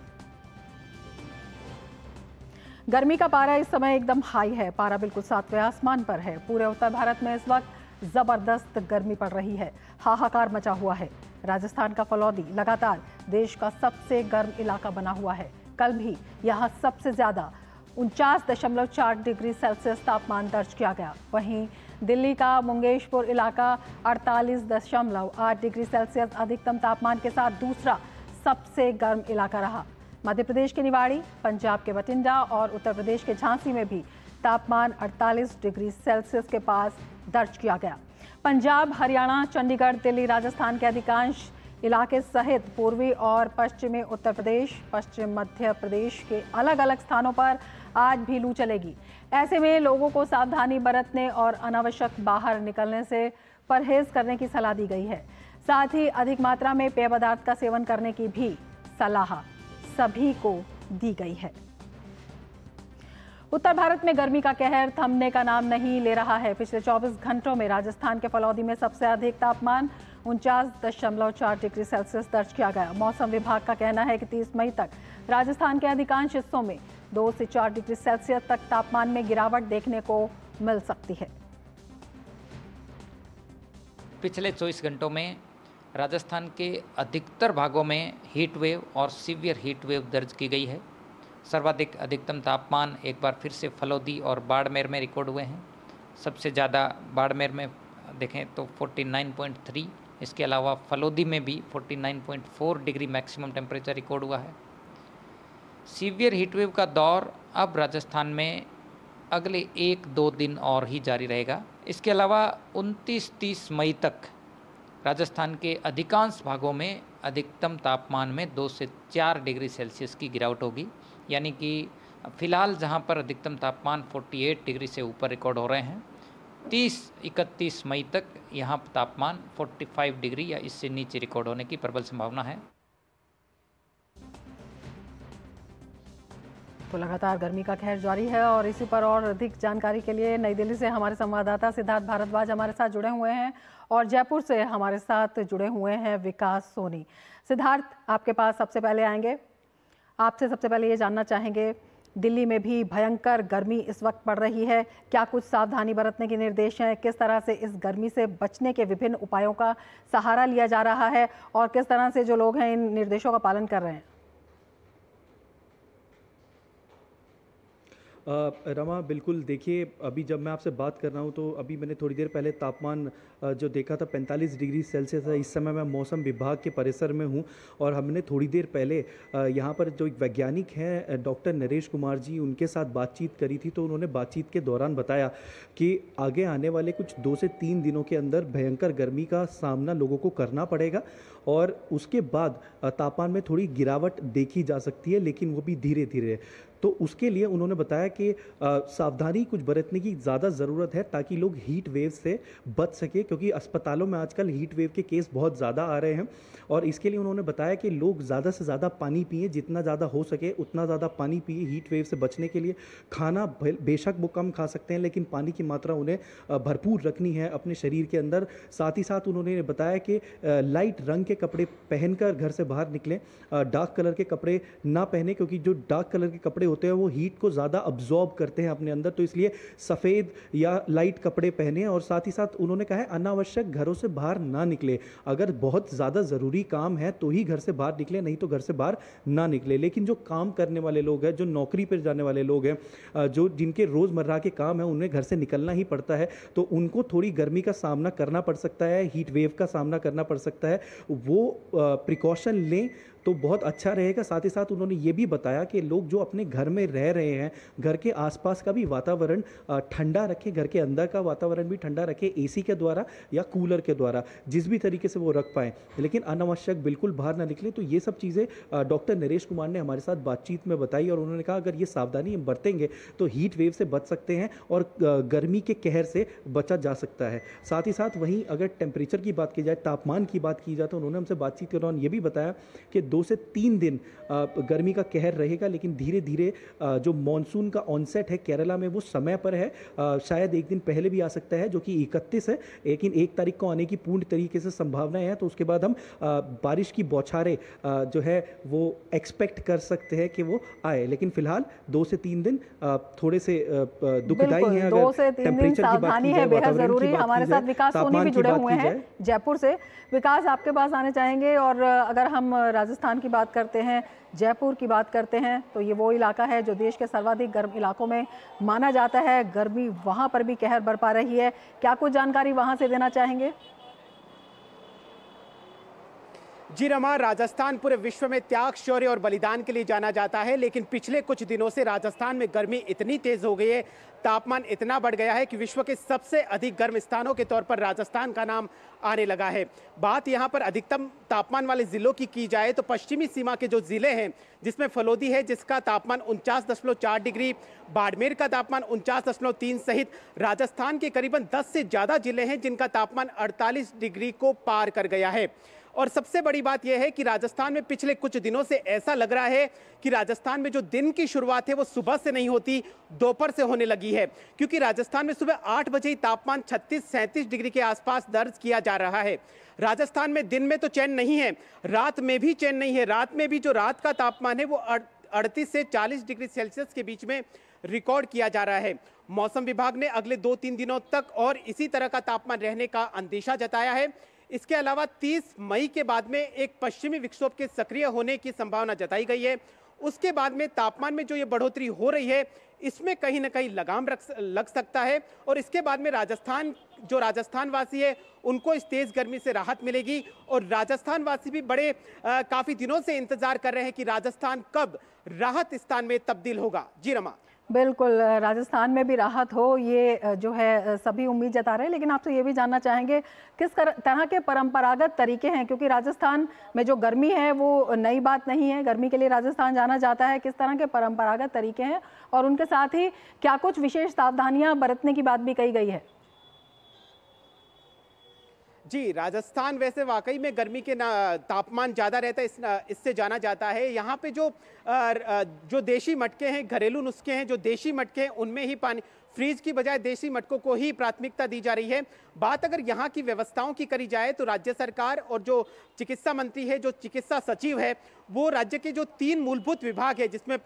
गर्मी का पारा इस समय एकदम हाई है। पारा बिल्कुल सातवें आसमान पर है। पूरे उत्तर भारत में इस वक्त जबरदस्त गर्मी पड़ रही है। हाहाकार मचा हुआ है। राजस्थान का फलौदी लगातार देश का सबसे गर्म इलाका बना हुआ है। कल भी यहां सबसे ज्यादा 49.4 डिग्री सेल्सियस तापमान दर्ज किया गया। वहीं दिल्ली का मुंगेशपुर इलाका 48.8 डिग्री सेल्सियस अधिकतम तापमान के साथ दूसरा सबसे गर्म इलाका रहा। मध्य प्रदेश के निवाड़ी, पंजाब के बठिंडा और उत्तर प्रदेश के झांसी में भी तापमान 48 डिग्री सेल्सियस के पास दर्ज किया गया। पंजाब, हरियाणा, चंडीगढ़, दिल्ली, राजस्थान के अधिकांश इलाके सहित पूर्वी और पश्चिमी उत्तर प्रदेश, पश्चिम मध्य प्रदेश के अलग अलग स्थानों पर आज भी लू चलेगी। ऐसे में लोगों को सावधानी बरतने और अनावश्यक बाहर निकलने से परहेज करने की सलाह दी गई है। साथ ही अधिक मात्रा में पेय पदार्थ का सेवन करने की भी सलाह सभी को दी गई है। उत्तर भारत में गर्मी का कहर थमने का नाम नहीं ले रहा है। पिछले 24 घंटों में राजस्थान के फलौदी में सबसे अधिक तापमान 49.4 डिग्री सेल्सियस दर्ज किया गया। मौसम विभाग का कहना है कि 30 मई तक राजस्थान के अधिकांश हिस्सों में 2 से 4 डिग्री सेल्सियस तक तापमान में गिरावट देखने को मिल सकती है। पिछले 24 घंटों में राजस्थान के अधिकतर भागों में हीट वेव और सीवियर हीट वेव दर्ज की गई है। सर्वाधिक अधिकतम तापमान एक बार फिर से फलौदी और बाड़मेर में रिकॉर्ड हुए हैं। सबसे ज़्यादा बाड़मेर में देखें तो 49.3, इसके अलावा फलौदी में भी 49.4 डिग्री मैक्सिमम टेम्परेचर रिकॉर्ड हुआ है। सीवियर हीट वेव का दौर अब राजस्थान में अगले 1-2 दिन और ही जारी रहेगा। इसके अलावा 29-30 मई तक राजस्थान के अधिकांश भागों में अधिकतम तापमान में 2 से 4 डिग्री सेल्सियस की गिरावट होगी। यानी कि फिलहाल जहां पर अधिकतम तापमान 48 डिग्री से ऊपर रिकॉर्ड हो रहे हैं, 30-31 मई तक यहां तापमान 45 डिग्री या इससे नीचे रिकॉर्ड होने की प्रबल संभावना है। तो लगातार गर्मी का कहर जारी है और इसी पर और अधिक जानकारी के लिए नई दिल्ली से हमारे संवाददाता सिद्धार्थ भारद्वाज हमारे साथ जुड़े हुए हैं और जयपुर से हमारे साथ जुड़े हुए हैं विकास सोनी। सिद्धार्थ, आपके पास सबसे पहले आएंगे। आपसे सबसे पहले ये जानना चाहेंगे, दिल्ली में भी भयंकर गर्मी इस वक्त पड़ रही है, क्या कुछ सावधानी बरतने के निर्देश हैं? किस तरह से इस गर्मी से बचने के विभिन्न उपायों का सहारा लिया जा रहा है और किस तरह से जो लोग हैं इन निर्देशों का पालन कर रहे हैं? रमा, बिल्कुल देखिए, अभी जब मैं आपसे बात कर रहा हूँ तो अभी मैंने थोड़ी देर पहले तापमान जो देखा था 45 डिग्री सेल्सियस है। इस समय मैं मौसम विभाग के परिसर में हूँ और हमने थोड़ी देर पहले यहाँ पर जो एक वैज्ञानिक हैं डॉक्टर नरेश कुमार जी, उनके साथ बातचीत करी थी। तो उन्होंने बातचीत के दौरान बताया कि आगे आने वाले कुछ 2 से 3 दिनों के अंदर भयंकर गर्मी का सामना लोगों को करना पड़ेगा और उसके बाद तापमान में थोड़ी गिरावट देखी जा सकती है, लेकिन वो भी धीरे धीरे। तो उसके लिए उन्होंने बताया कि सावधानी कुछ बरतने की ज़्यादा ज़रूरत है ताकि लोग हीट वेव से बच सके, क्योंकि अस्पतालों में आजकल हीट वेव के केस बहुत ज़्यादा आ रहे हैं। और इसके लिए उन्होंने बताया कि लोग ज़्यादा से ज़्यादा पानी पिए, जितना ज़्यादा हो सके उतना ज़्यादा पानी पिए हीट वेव से बचने के लिए। खाना बेशक वो कम खा सकते हैं, लेकिन पानी की मात्रा उन्हें भरपूर रखनी है अपने शरीर के अंदर। साथ ही साथ उन्होंने बताया कि लाइट रंग के कपड़े पहनकर घर से बाहर निकलें, डार्क कलर के कपड़े ना पहने, क्योंकि जो डार्क कलर के कपड़े होते हैं वो हीट को ज़्यादा अब्जॉर्ब करते हैं अपने अंदर, तो इसलिए सफ़ेद या लाइट कपड़े पहने। और साथ ही साथ उन्होंने कहा है अनावश्यक घरों से बाहर ना निकले, अगर बहुत ज़्यादा ज़रूरी काम है तो ही घर से बाहर निकले, नहीं तो घर से बाहर ना निकले। लेकिन जो काम करने वाले लोग हैं, जो नौकरी पर जाने वाले लोग हैं, जो जिनके रोज़मर्रा के काम है, उन्हें घर से निकलना ही पड़ता है, तो उनको थोड़ी गर्मी का सामना करना पड़ सकता है, हीट वेव का सामना करना पड़ सकता है। वो प्रिकॉशन लें तो बहुत अच्छा रहेगा। साथ ही साथ उन्होंने ये भी बताया कि लोग जो अपने घर में रह रहे हैं, घर के आसपास का भी वातावरण ठंडा रखें, घर के अंदर का वातावरण भी ठंडा रखें, एसी के द्वारा या कूलर के द्वारा, जिस भी तरीके से वो रख पाएँ, लेकिन अनावश्यक बिल्कुल बाहर ना निकले। तो ये सब चीज़ें डॉक्टर नरेश कुमार ने हमारे साथ बातचीत में बताई और उन्होंने कहा अगर ये सावधानी हम बरतेंगे तो हीट वेव से बच सकते हैं और गर्मी के कहर से बचा जा सकता है। साथ ही साथ वहीं अगर टेम्परेचर की बात की जाए, तापमान की बात की जाए, तो उन्होंने हमसे बातचीत के दौरान ये भी बताया कि 2 से 3 दिन गर्मी का कहर रहेगा, लेकिन धीरे धीरे जो मॉनसून का ऑनसेट है केरला में वो समय पर है, शायद एक दिन पहले भी आ सकता है जो कि 31 है, लेकिन 1 तारीख को आने की पूर्ण तरीके से संभावनाएं हैं। तो उसके बाद हम बारिश की बौछारें जो है वो एक्सपेक्ट कर सकते हैं कि वो आए, लेकिन फिलहाल 2 से 3 दिन थोड़े से दुखदायी हैं। अगर 2 से 3 दिन सावधानी है बेहद जरूरी। हमारे साथ विकास सोनी भी जुड़े हुए हैं जयपुर से। विकास, आपके पास आने चाहेंगे। और अगर हम राजस्थान की बात करते हैं, जयपुर की बात करते हैं, तो ये वो इलाका है जो देश के सर्वाधिक गर्म इलाकों में माना जाता है। गर्मी वहाँ पर भी कहर बरपा रही है, क्या कुछ जानकारी वहाँ से देना चाहेंगे? जी रमा, राजस्थान पूरे विश्व में त्याग, शौर्य और बलिदान के लिए जाना जाता है, लेकिन पिछले कुछ दिनों से राजस्थान में गर्मी इतनी तेज हो गई है, तापमान इतना बढ़ गया है कि विश्व के सबसे अधिक गर्म स्थानों के तौर पर राजस्थान का नाम आने लगा है। बात यहाँ पर अधिकतम तापमान वाले जिलों की जाए तो पश्चिमी सीमा के जो जिले हैं, जिसमें फलोदी है जिसका तापमान 49.4 डिग्री, बाड़मेर का तापमान 49.3 सहित राजस्थान के करीबन 10 से ज़्यादा जिले हैं जिनका तापमान 48 डिग्री को पार कर गया है। और सबसे बड़ी बात यह है कि राजस्थान में पिछले कुछ दिनों से ऐसा लग रहा है कि राजस्थान में जो दिन की शुरुआत है वो सुबह से नहीं होती, दोपहर से होने लगी है, क्योंकि राजस्थान में सुबह 8 बजे ही तापमान 36-37 डिग्री के आसपास दर्ज किया जा रहा है। राजस्थान में दिन में तो चैन नहीं है, रात में भी चैन नहीं है। रात में भी जो रात का तापमान है वो 38 से 40 डिग्री सेल्सियस के बीच में रिकॉर्ड किया जा रहा है। मौसम विभाग ने अगले 2-3 दिनों तक और इसी तरह का तापमान रहने का अंदेशा जताया है। इसके अलावा 30 मई के बाद में एक पश्चिमी विक्षोभ के सक्रिय होने की संभावना जताई गई है। उसके बाद में तापमान में जो ये बढ़ोतरी हो रही है, इसमें कहीं ना कहीं लगाम लग सकता है और इसके बाद में राजस्थान वासी है उनको इस तेज गर्मी से राहत मिलेगी। और राजस्थान वासी भी बड़े काफी दिनों से इंतजार कर रहे हैं कि राजस्थान कब राहत स्थान में तब्दील होगा। जी रमा, बिल्कुल, राजस्थान में भी राहत हो, ये जो है सभी उम्मीद जता रहे हैं। लेकिन आपसे ये भी जानना चाहेंगे किस तरह के परंपरागत तरीके हैं, क्योंकि राजस्थान में जो गर्मी है वो नई बात नहीं है, गर्मी के लिए राजस्थान जाना जाता है। किस तरह के परंपरागत तरीके हैं और उनके साथ ही क्या कुछ विशेष सावधानियां बरतने की बात भी कही गई है? जी, राजस्थान वैसे वाकई में गर्मी के तापमान ज़्यादा रहता है, इससे जाना जाता है। यहाँ पे जो देशी मटके हैं, घरेलू नुस्खे हैं, जो देशी मटके हैं उनमें ही पानी, फ्रीज की बजाय देशी मटकों को ही प्राथमिकता दी जा रही है। बात अगर यहाँ की व्यवस्थाओं की करी जाए तो राज्य सरकार और जो चिकित्सा मंत्री है, जो चिकित्सा सचिव है, वो राज्य के जो 3 मूलभूत विभाग है, जिसमें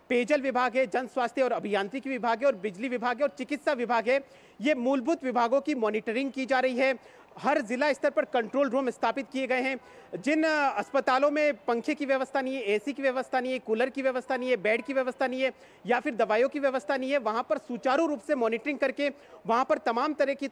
पेयजल विभाग है, जन स्वास्थ्य और अभियांत्रिकी विभाग है और बिजली विभाग है और चिकित्सा विभाग है, ये मूलभूत विभागों की मॉनिटरिंग की जा रही है। हर जिला स्तर पर कंट्रोल रूम स्थापित किए गए हैं। जिन अस्पतालों में पंखे की व्यवस्था नहीं है, एसी की व्यवस्था नहीं है, कूलर की व्यवस्था नहीं है, बेड की व्यवस्था नहीं है या फिर दवाइयों की व्यवस्था नहीं है, वहां पर सुचारू रूप से मॉनिटरिंग करके वहां पर तमाम तरह की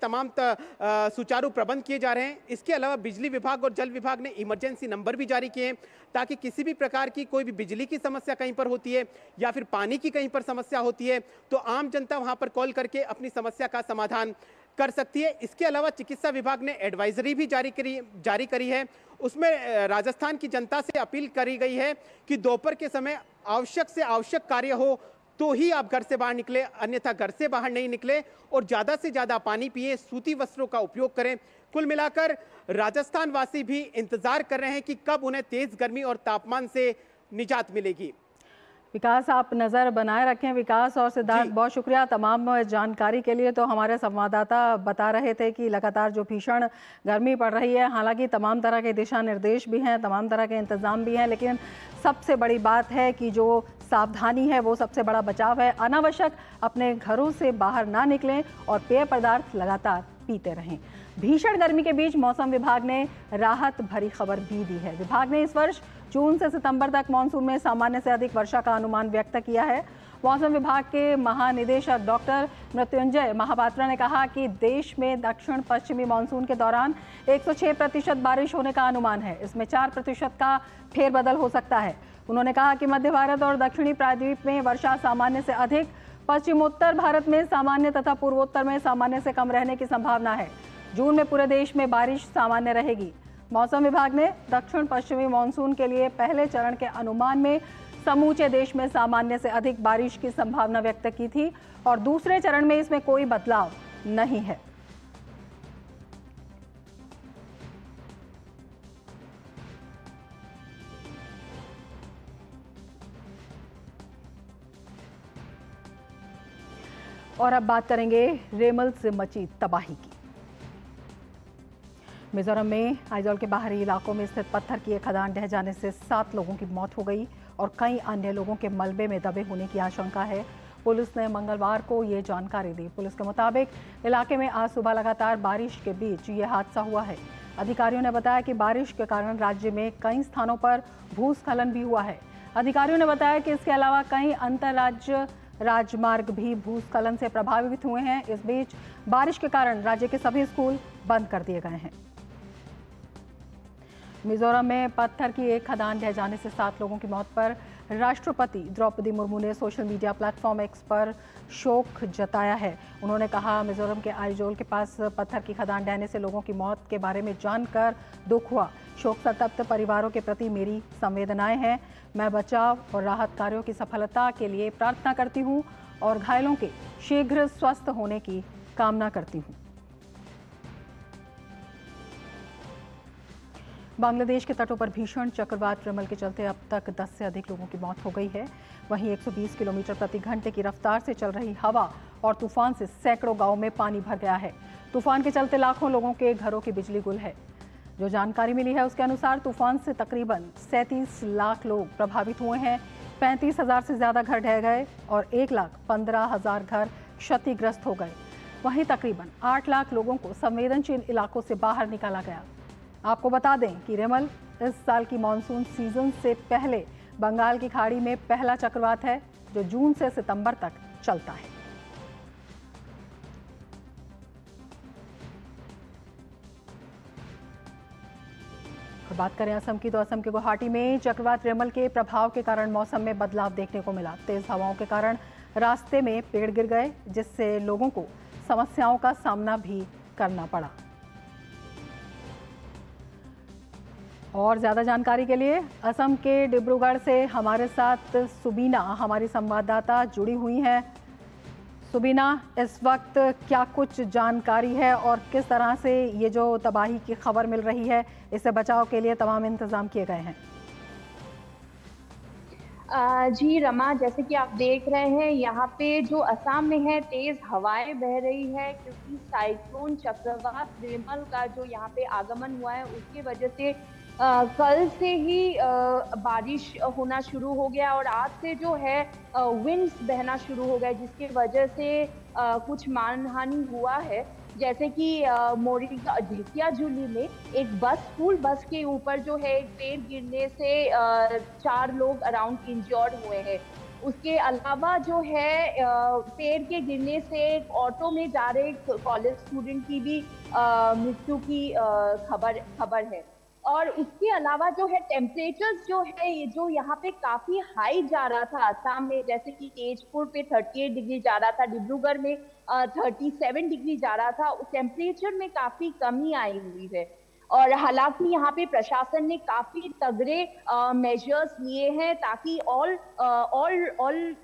सुचारू प्रबंध किए जा रहे हैं। इसके अलावा बिजली विभाग और जल विभाग ने इमरजेंसी नंबर भी जारी किए हैं ताकि किसी भी प्रकार की कोई भी बिजली की समस्या कहीं पर होती है या फिर पानी की कहीं पर समस्या होती है तो आम जनता वहां पर कॉल करके अपनी समस्या का समाधान कर सकती है। इसके अलावा चिकित्सा विभाग ने एडवाइजरी भी जारी करी है। उसमें राजस्थान की जनता से अपील करी गई है कि दोपहर के समय आवश्यक से आवश्यक कार्य हो तो ही आप घर से बाहर निकले, अन्यथा घर से बाहर नहीं निकले और ज़्यादा से ज़्यादा पानी पिए, सूती वस्त्रों का उपयोग करें। कुल मिलाकर राजस्थान वासी भी इंतजार कर रहे हैं कि कब उन्हें तेज गर्मी और तापमान से निजात मिलेगी। विकास, आप नज़र बनाए रखें। विकास और सिद्धार्थ, बहुत शुक्रिया तमाम जानकारी के लिए। तो हमारे संवाददाता बता रहे थे कि लगातार जो भीषण गर्मी पड़ रही है, हालांकि तमाम तरह के दिशा निर्देश भी हैं, तमाम तरह के इंतज़ाम भी हैं, लेकिन सबसे बड़ी बात है कि जो सावधानी है वो सबसे बड़ा बचाव है। अनावश्यक अपने घरों से बाहर ना निकलें और पेय पदार्थ लगातार पीते रहें। भीषण गर्मी के बीच मौसम विभाग ने राहत भरी खबर भी दी है। विभाग ने इस वर्ष जून से सितंबर तक मानसून में सामान्य से अधिक वर्षा का अनुमान व्यक्त किया है। मौसम विभाग के महानिदेशक डॉक्टर मृत्युंजय महापात्रा ने कहा कि देश में दक्षिण पश्चिमी मानसून के दौरान 106% बारिश होने का अनुमान है। इसमें 4% का फेरबदल हो सकता है। उन्होंने कहा कि मध्य भारत और दक्षिणी प्रायद्वीप में वर्षा सामान्य से अधिक, पश्चिमोत्तर भारत में सामान्य तथा पूर्वोत्तर में सामान्य से कम रहने की संभावना है। जून में पूरे देश में बारिश सामान्य रहेगी। मौसम विभाग ने दक्षिण पश्चिमी मानसून के लिए पहले चरण के अनुमान में समूचे देश में सामान्य से अधिक बारिश की संभावना व्यक्त की थी और दूसरे चरण में इसमें कोई बदलाव नहीं है। और अब बात करेंगे रेमल से मची तबाही की। मिजोरम में आइजोल के बाहरी इलाकों में स्थित पत्थर की एक खदान ढह जाने से 7 लोगों की मौत हो गई और कई अन्य लोगों के मलबे में दबे होने की आशंका है। पुलिस ने मंगलवार को ये जानकारी दी। पुलिस के मुताबिक इलाके में आज सुबह लगातार बारिश के बीच ये हादसा हुआ है। अधिकारियों ने बताया कि बारिश के कारण राज्य में कई स्थानों पर भूस्खलन भी हुआ है। अधिकारियों ने बताया कि इसके अलावा कई अंतर्राज्य राजमार्ग भी भूस्खलन से प्रभावित हुए हैं। इस बीच बारिश के कारण राज्य के सभी स्कूल बंद कर दिए गए हैं। मिजोरम में पत्थर की एक खदान ढह जाने से 7 लोगों की मौत पर राष्ट्रपति द्रौपदी मुर्मू ने सोशल मीडिया प्लेटफॉर्म एक्स पर शोक जताया है। उन्होंने कहा, मिजोरम के आइजोल के पास पत्थर की खदान ढहने से लोगों की मौत के बारे में जानकर दुख हुआ। शोक संतप्त परिवारों के प्रति मेरी संवेदनाएं हैं। मैं बचाव और राहत कार्यों की सफलता के लिए प्रार्थना करती हूं और घायलों के शीघ्र स्वस्थ होने की कामना करती हूं। बांग्लादेश के तटों पर भीषण चक्रवात रेमल के चलते अब तक 10 से अधिक लोगों की मौत हो गई है। वहीं 120 किलोमीटर प्रति घंटे की रफ्तार से चल रही हवा और तूफान से सैकड़ों गांवों में पानी भर गया है। तूफान के चलते लाखों लोगों के घरों की बिजली गुल है। जो जानकारी मिली है उसके अनुसार तूफान से तकरीबन 37 लाख लोग प्रभावित हुए हैं। 35,000 से ज्यादा घर ढह गए और 1,15,000 घर क्षतिग्रस्त हो गए। वहीं तकरीबन 8 लाख लोगों को संवेदनशील इलाकों से बाहर निकाला गया। आपको बता दें कि रेमल इस साल की मानसून सीजन से पहले बंगाल की खाड़ी में पहला चक्रवात है जो जून से सितंबर तक चलता है। और बात करें असम की, तो असम के गुवाहाटी में चक्रवात रेमल के प्रभाव के कारण मौसम में बदलाव देखने को मिला। तेज हवाओं के कारण रास्ते में पेड़ गिर गए, जिससे लोगों को समस्याओं का सामना भी करना पड़ा। और ज़्यादा जानकारी के लिए असम के डिब्रूगढ़ से हमारे साथ सुबीना, हमारी संवाददाता, जुड़ी हुई हैं। सुबीना, इस वक्त क्या कुछ जानकारी है और किस तरह से ये जो तबाही की खबर मिल रही है, इससे बचाव के लिए तमाम इंतजाम किए गए हैं? जी रमा, जैसे कि आप देख रहे हैं यहाँ पे जो असम में है तेज हवाएं बह रही है, क्योंकि साइक्लोन चक्रवात रेमल का जो यहाँ पे आगमन हुआ है उसकी वजह से कल से ही बारिश होना शुरू हो गया और आज से जो है विंड्स बहना शुरू हो गए, जिसकी वजह से कुछ मानहानि हुआ है। जैसे कि मोरिगा ढेकियाजुली में एक बस, स्कूल बस के ऊपर जो है एक पेड़ गिरने से 4 लोग अराउंड इंजर्ड हुए हैं। उसके अलावा जो है पेड़ के गिरने से एक ऑटो में जा रहे कॉलेज स्टूडेंट की भी मृत्यु की खबर है। और उसके अलावा जो है टेम्परेचर्स जो है जो यहाँ पे काफी हाई जा रहा था असम में, जैसे कि तेजपुर पे 38 डिग्री जा रहा था, डिब्रूगढ़ में 37 डिग्री जा रहा था, उस टेम्परेचर में काफी कमी आई हुई है। और हालांकि यहाँ पे प्रशासन ने काफी तगड़े मेजर्स लिए हैं ताकि ऑल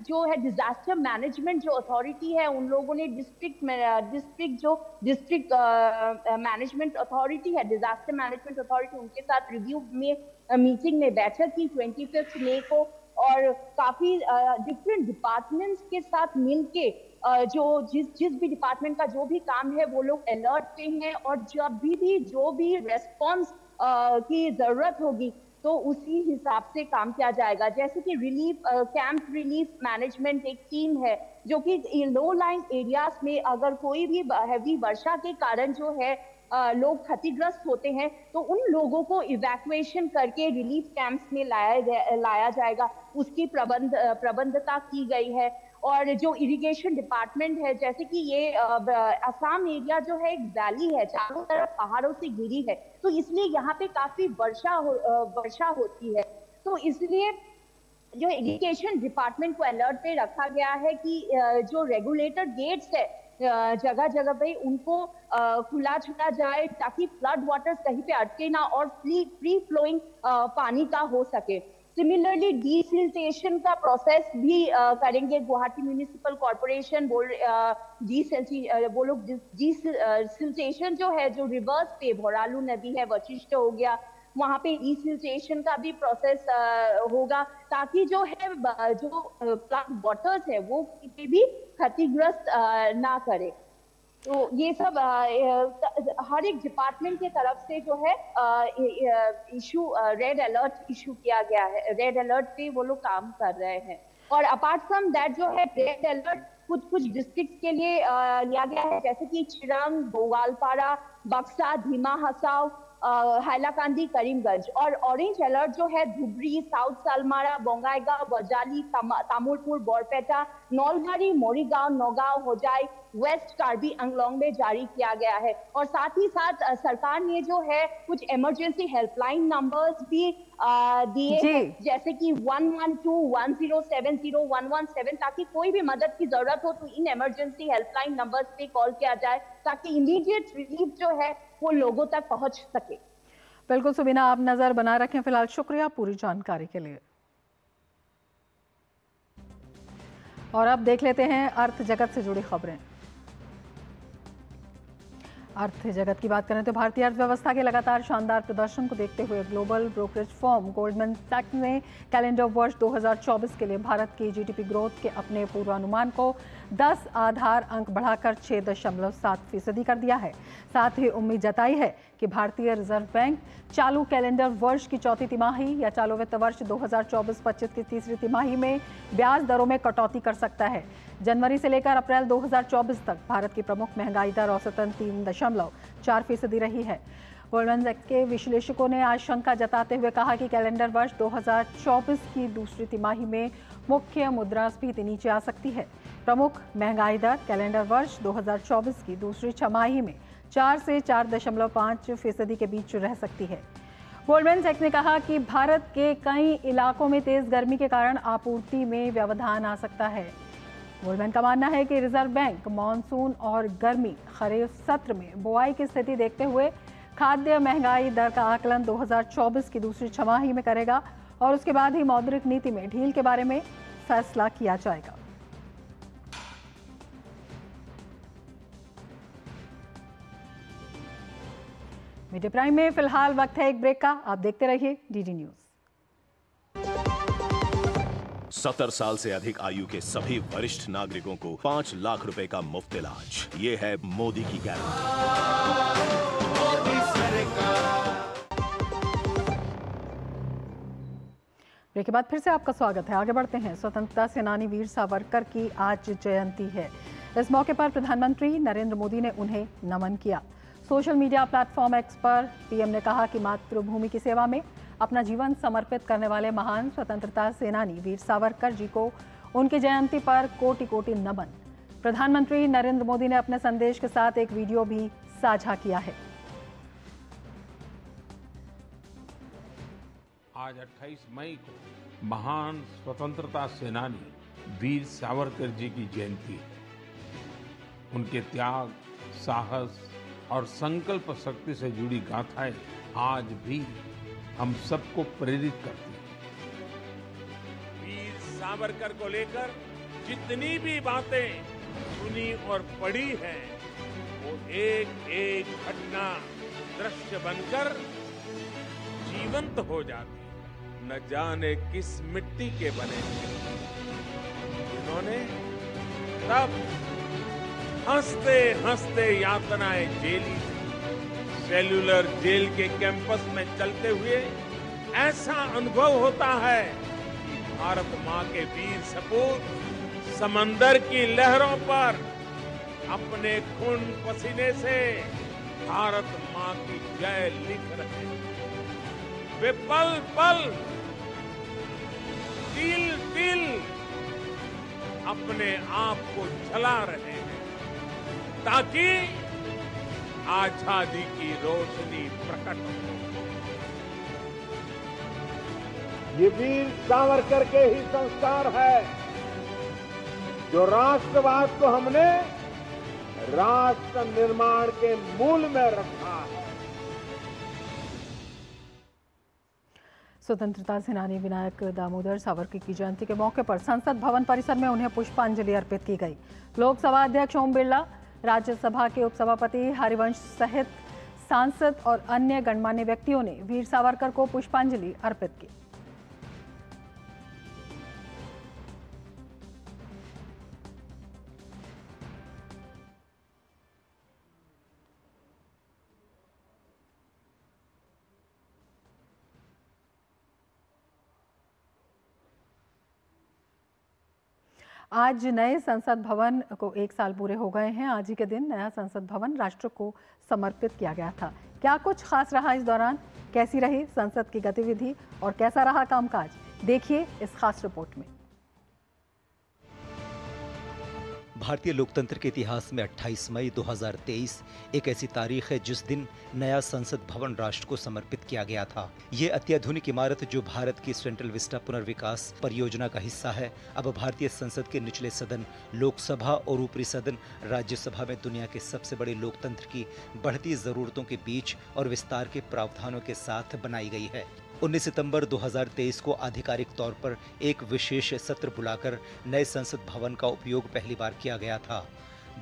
जो है डिजास्टर मैनेजमेंट जो अथॉरिटी है उन लोगों ने डिस्ट्रिक्ट मैनेजमेंट अथॉरिटी है, डिजास्टर मैनेजमेंट अथॉरिटी, उनके साथ रिव्यू में मीटिंग में बैठक की 25 मई को और काफी डिफरेंट डिपार्टमेंट्स के साथ मिलके जो जिस भी डिपार्टमेंट का जो भी काम है वो लोग अलर्ट पे हैं, और जब भी जो भी रेस्पॉन्स की जरूरत होगी तो उसी हिसाब से काम किया जाएगा। जैसे कि रिलीफ कैंप रिलीफ मैनेजमेंट एक टीम है जो कि लो लाइन एरियाज में अगर कोई भी हैवी वर्षा के कारण जो है लोग क्षतिग्रस्त होते हैं तो उन लोगों को इवैक्यूएशन करके रिलीफ कैंप्स में लाया जाएगा, उसकी प्रबंधता की गई है। और जो इरिगेशन डिपार्टमेंट है, जैसे कि ये असम एरिया जो है एक वैली है, चारों तरफ पहाड़ों से घिरी है, तो इसलिए यहाँ पे काफी वर्षा होती है। तो इसलिए जो इरिगेशन डिपार्टमेंट को अलर्ट पे रखा गया है कि जो रेगुलेटर गेट्स है जगह जगह पे उनको खुला छोड़ा जाए ताकि फ्लड वाटर्स कहीं पे अटके ना और फ्री फ्लोइंग पानी का हो सके। सिमिलरली डीसिल्टेशन का प्रोसेस भी करेंगे। गुवाहाटी म्यूनिसिपल कॉर्पोरेशन वो लोग डीसिल्टेशन जो है, जो रिवर्स पे भोरालू नदी है, वशिष्ठ हो गया, वहां पे डीसिल्टेशन का भी प्रोसेस होगा ताकि जो है जो फ्लड वाटर्स है वो किसी भी क्षतिग्रस्त ना करे। तो ये सब हर एक डिपार्टमेंट की तरफ से जो है इशू रेड अलर्ट इशू किया गया है। रेड अलर्ट पे वो लोग काम कर रहे हैं। और अपार्ट फ्रॉम दैट जो है रेड अलर्ट कुछ डिस्ट्रिक्ट के लिए लिया गया है, जैसे कि चिरंग, गोवालपाड़ा, बक्सा, धीमा हसाव, हाइलाकांदी, करीमगंज। और ऑरेंज अलर्ट जो है धुबरी, साउथ सालमारा, बोंगाईगांव, बजाली, तामुलपुर, बोरपेटा, नौलहारी, मोरीगांव, नौगांव, होजाई, वेस्ट कार्बी अंगलोंग में जारी किया गया है। और साथ ही साथ सरकार ने जो है कुछ इमरजेंसी हेल्पलाइन नंबर्स भी दिए हैं, जैसे कि 112-1070-117, ताकि कोई भी मदद की जरूरत हो तो इन इमरजेंसी हेल्पलाइन नंबर्स पे कॉल किया जाए ताकि इमीडिएट रिलीफ जो है वो लोगों तक पहुंच सके। बिल्कुल सुबीना, आप नजर बना रखें। फिलहाल शुक्रिया पूरी जानकारी के लिए। और अब देख लेते हैं अर्थ जगत से जुड़ी खबरें। अर्थ जगत की बात करें तो भारतीय अर्थव्यवस्था के लगातार शानदार प्रदर्शन को देखते हुए ग्लोबल ब्रोकरेज फर्म गोल्डमैन सैक्स ने कैलेंडर वर्ष 2024 के लिए भारत की जीडीपी ग्रोथ के अपने पूर्वानुमान को 10 आधार अंक बढ़ाकर 6.7% कर दिया है। साथ ही उम्मीद जताई है कि भारतीय रिजर्व बैंक चालू कैलेंडर वर्ष की चौथी तिमाही या चालू वित्त वर्ष 2024-25 की तीसरी तिमाही में ब्याज दरों में कटौती कर सकता है। जनवरी से लेकर अप्रैल 2024 तक भारत की प्रमुख महंगाई दर औसतन 3.4% रही है। गोल्डमैन सैक्स के विश्लेषकों ने आशंका जताते हुए कहा कि कैलेंडर वर्ष 2024 की दूसरी तिमाही में मुख्य मुद्रास्फीति नीचे आ सकती है। प्रमुख महंगाई दर कैलेंडर वर्ष 2024 की दूसरी छमाही में 4 से 4.5% के बीच रह सकती है। गोल्डमैन सैक्स ने कहा कि भारत के कई इलाकों में तेज गर्मी के कारण आपूर्ति में व्यवधान आ सकता है। गोल्डमैन का मानना है कि रिजर्व बैंक मॉनसून और गर्मी खरीफ सत्र में बुआई की स्थिति देखते हुए खाद्य महंगाई दर का आकलन 2024 की दूसरी छमाही में करेगा और उसके बाद ही मौद्रिक नीति में ढील के बारे में फैसला किया जाएगा। मीडिया प्राइम में फिलहाल वक्त है एक ब्रेक का। आप देखते रहिए डीडी न्यूज। 70 साल से अधिक आयु के सभी वरिष्ठ नागरिकों को 5 लाख रुपए का मुफ्त इलाज। ये है मोदी की गारंटी। ब्रेक के बाद फिर से आपका स्वागत है। आगे बढ़ते हैं। स्वतंत्रता सेनानी वीर सावरकर की आज जयंती है। इस मौके पर प्रधानमंत्री नरेंद्र मोदी ने उन्हें नमन किया। सोशल मीडिया प्लेटफॉर्म एक्स पर पीएम ने कहा कि मातृभूमि की सेवा में अपना जीवन समर्पित करने वाले महान स्वतंत्रता सेनानी वीर सावरकर जी को उनकी जयंती पर कोटि कोटि नमन। प्रधानमंत्री नरेंद्र मोदी ने अपने संदेश के साथ एक वीडियो भी साझा किया है। आज 28 मई को महान स्वतंत्रता सेनानी वीर सावरकर जी की जयंती है। उनके त्याग, साहस और संकल्प शक्ति से जुड़ी गाथाएं आज भी हम सबको प्रेरित करती हैं। वीर सावरकर को लेकर जितनी भी बातें सुनी और पढ़ी हैं, वो एक एक घटना दृश्य बनकर जीवंत हो जाती है, न जाने किस मिट्टी के बने थे, जिन्होंने तब हंसते हंसते यातनाएं झेली थी। सेल्यूलर जेल के कैंपस में चलते हुए ऐसा अनुभव होता है कि भारत मां के वीर सपूत समंदर की लहरों पर अपने खून पसीने से भारत मां की जय लिख रहे हैं। वे पल पल तिल तिल अपने आप को जला रहे हैं ताकि आजादी की रोशनी प्रकट हो। ये वीर सावरकर के ही संस्कार है जो राष्ट्रवाद को हमने राष्ट्र निर्माण के मूल में रखा है। स्वतंत्रता सेनानी विनायक दामोदर सावरकर की जयंती के मौके पर संसद भवन परिसर में उन्हें पुष्पांजलि अर्पित की गई। लोकसभा अध्यक्ष ओम बिरला, राज्यसभा के उपसभापति हरिवंश सहित सांसद और अन्य गणमान्य व्यक्तियों ने वीर सावरकर को पुष्पांजलि अर्पित की। आज नए संसद भवन को 1 साल पूरे हो गए हैं। आज ही के दिन नया संसद भवन राष्ट्र को समर्पित किया गया था। क्या कुछ खास रहा इस दौरान, कैसी रही संसद की गतिविधि और कैसा रहा कामकाज, देखिए इस खास रिपोर्ट में। भारतीय लोकतंत्र के इतिहास में 28 मई 2023 एक ऐसी तारीख है जिस दिन नया संसद भवन राष्ट्र को समर्पित किया गया था। ये अत्याधुनिक इमारत जो भारत की सेंट्रल विस्टा पुनर्विकास परियोजना का हिस्सा है, अब भारतीय संसद के निचले सदन लोकसभा और ऊपरी सदन राज्यसभा में दुनिया के सबसे बड़े लोकतंत्र की बढ़ती जरूरतों के बीच और विस्तार के प्रावधानों के साथ बनाई गई है। 19 सितंबर 2023 को आधिकारिक तौर पर एक विशेष सत्र बुलाकर नए संसद भवन का उपयोग पहली बार किया गया था।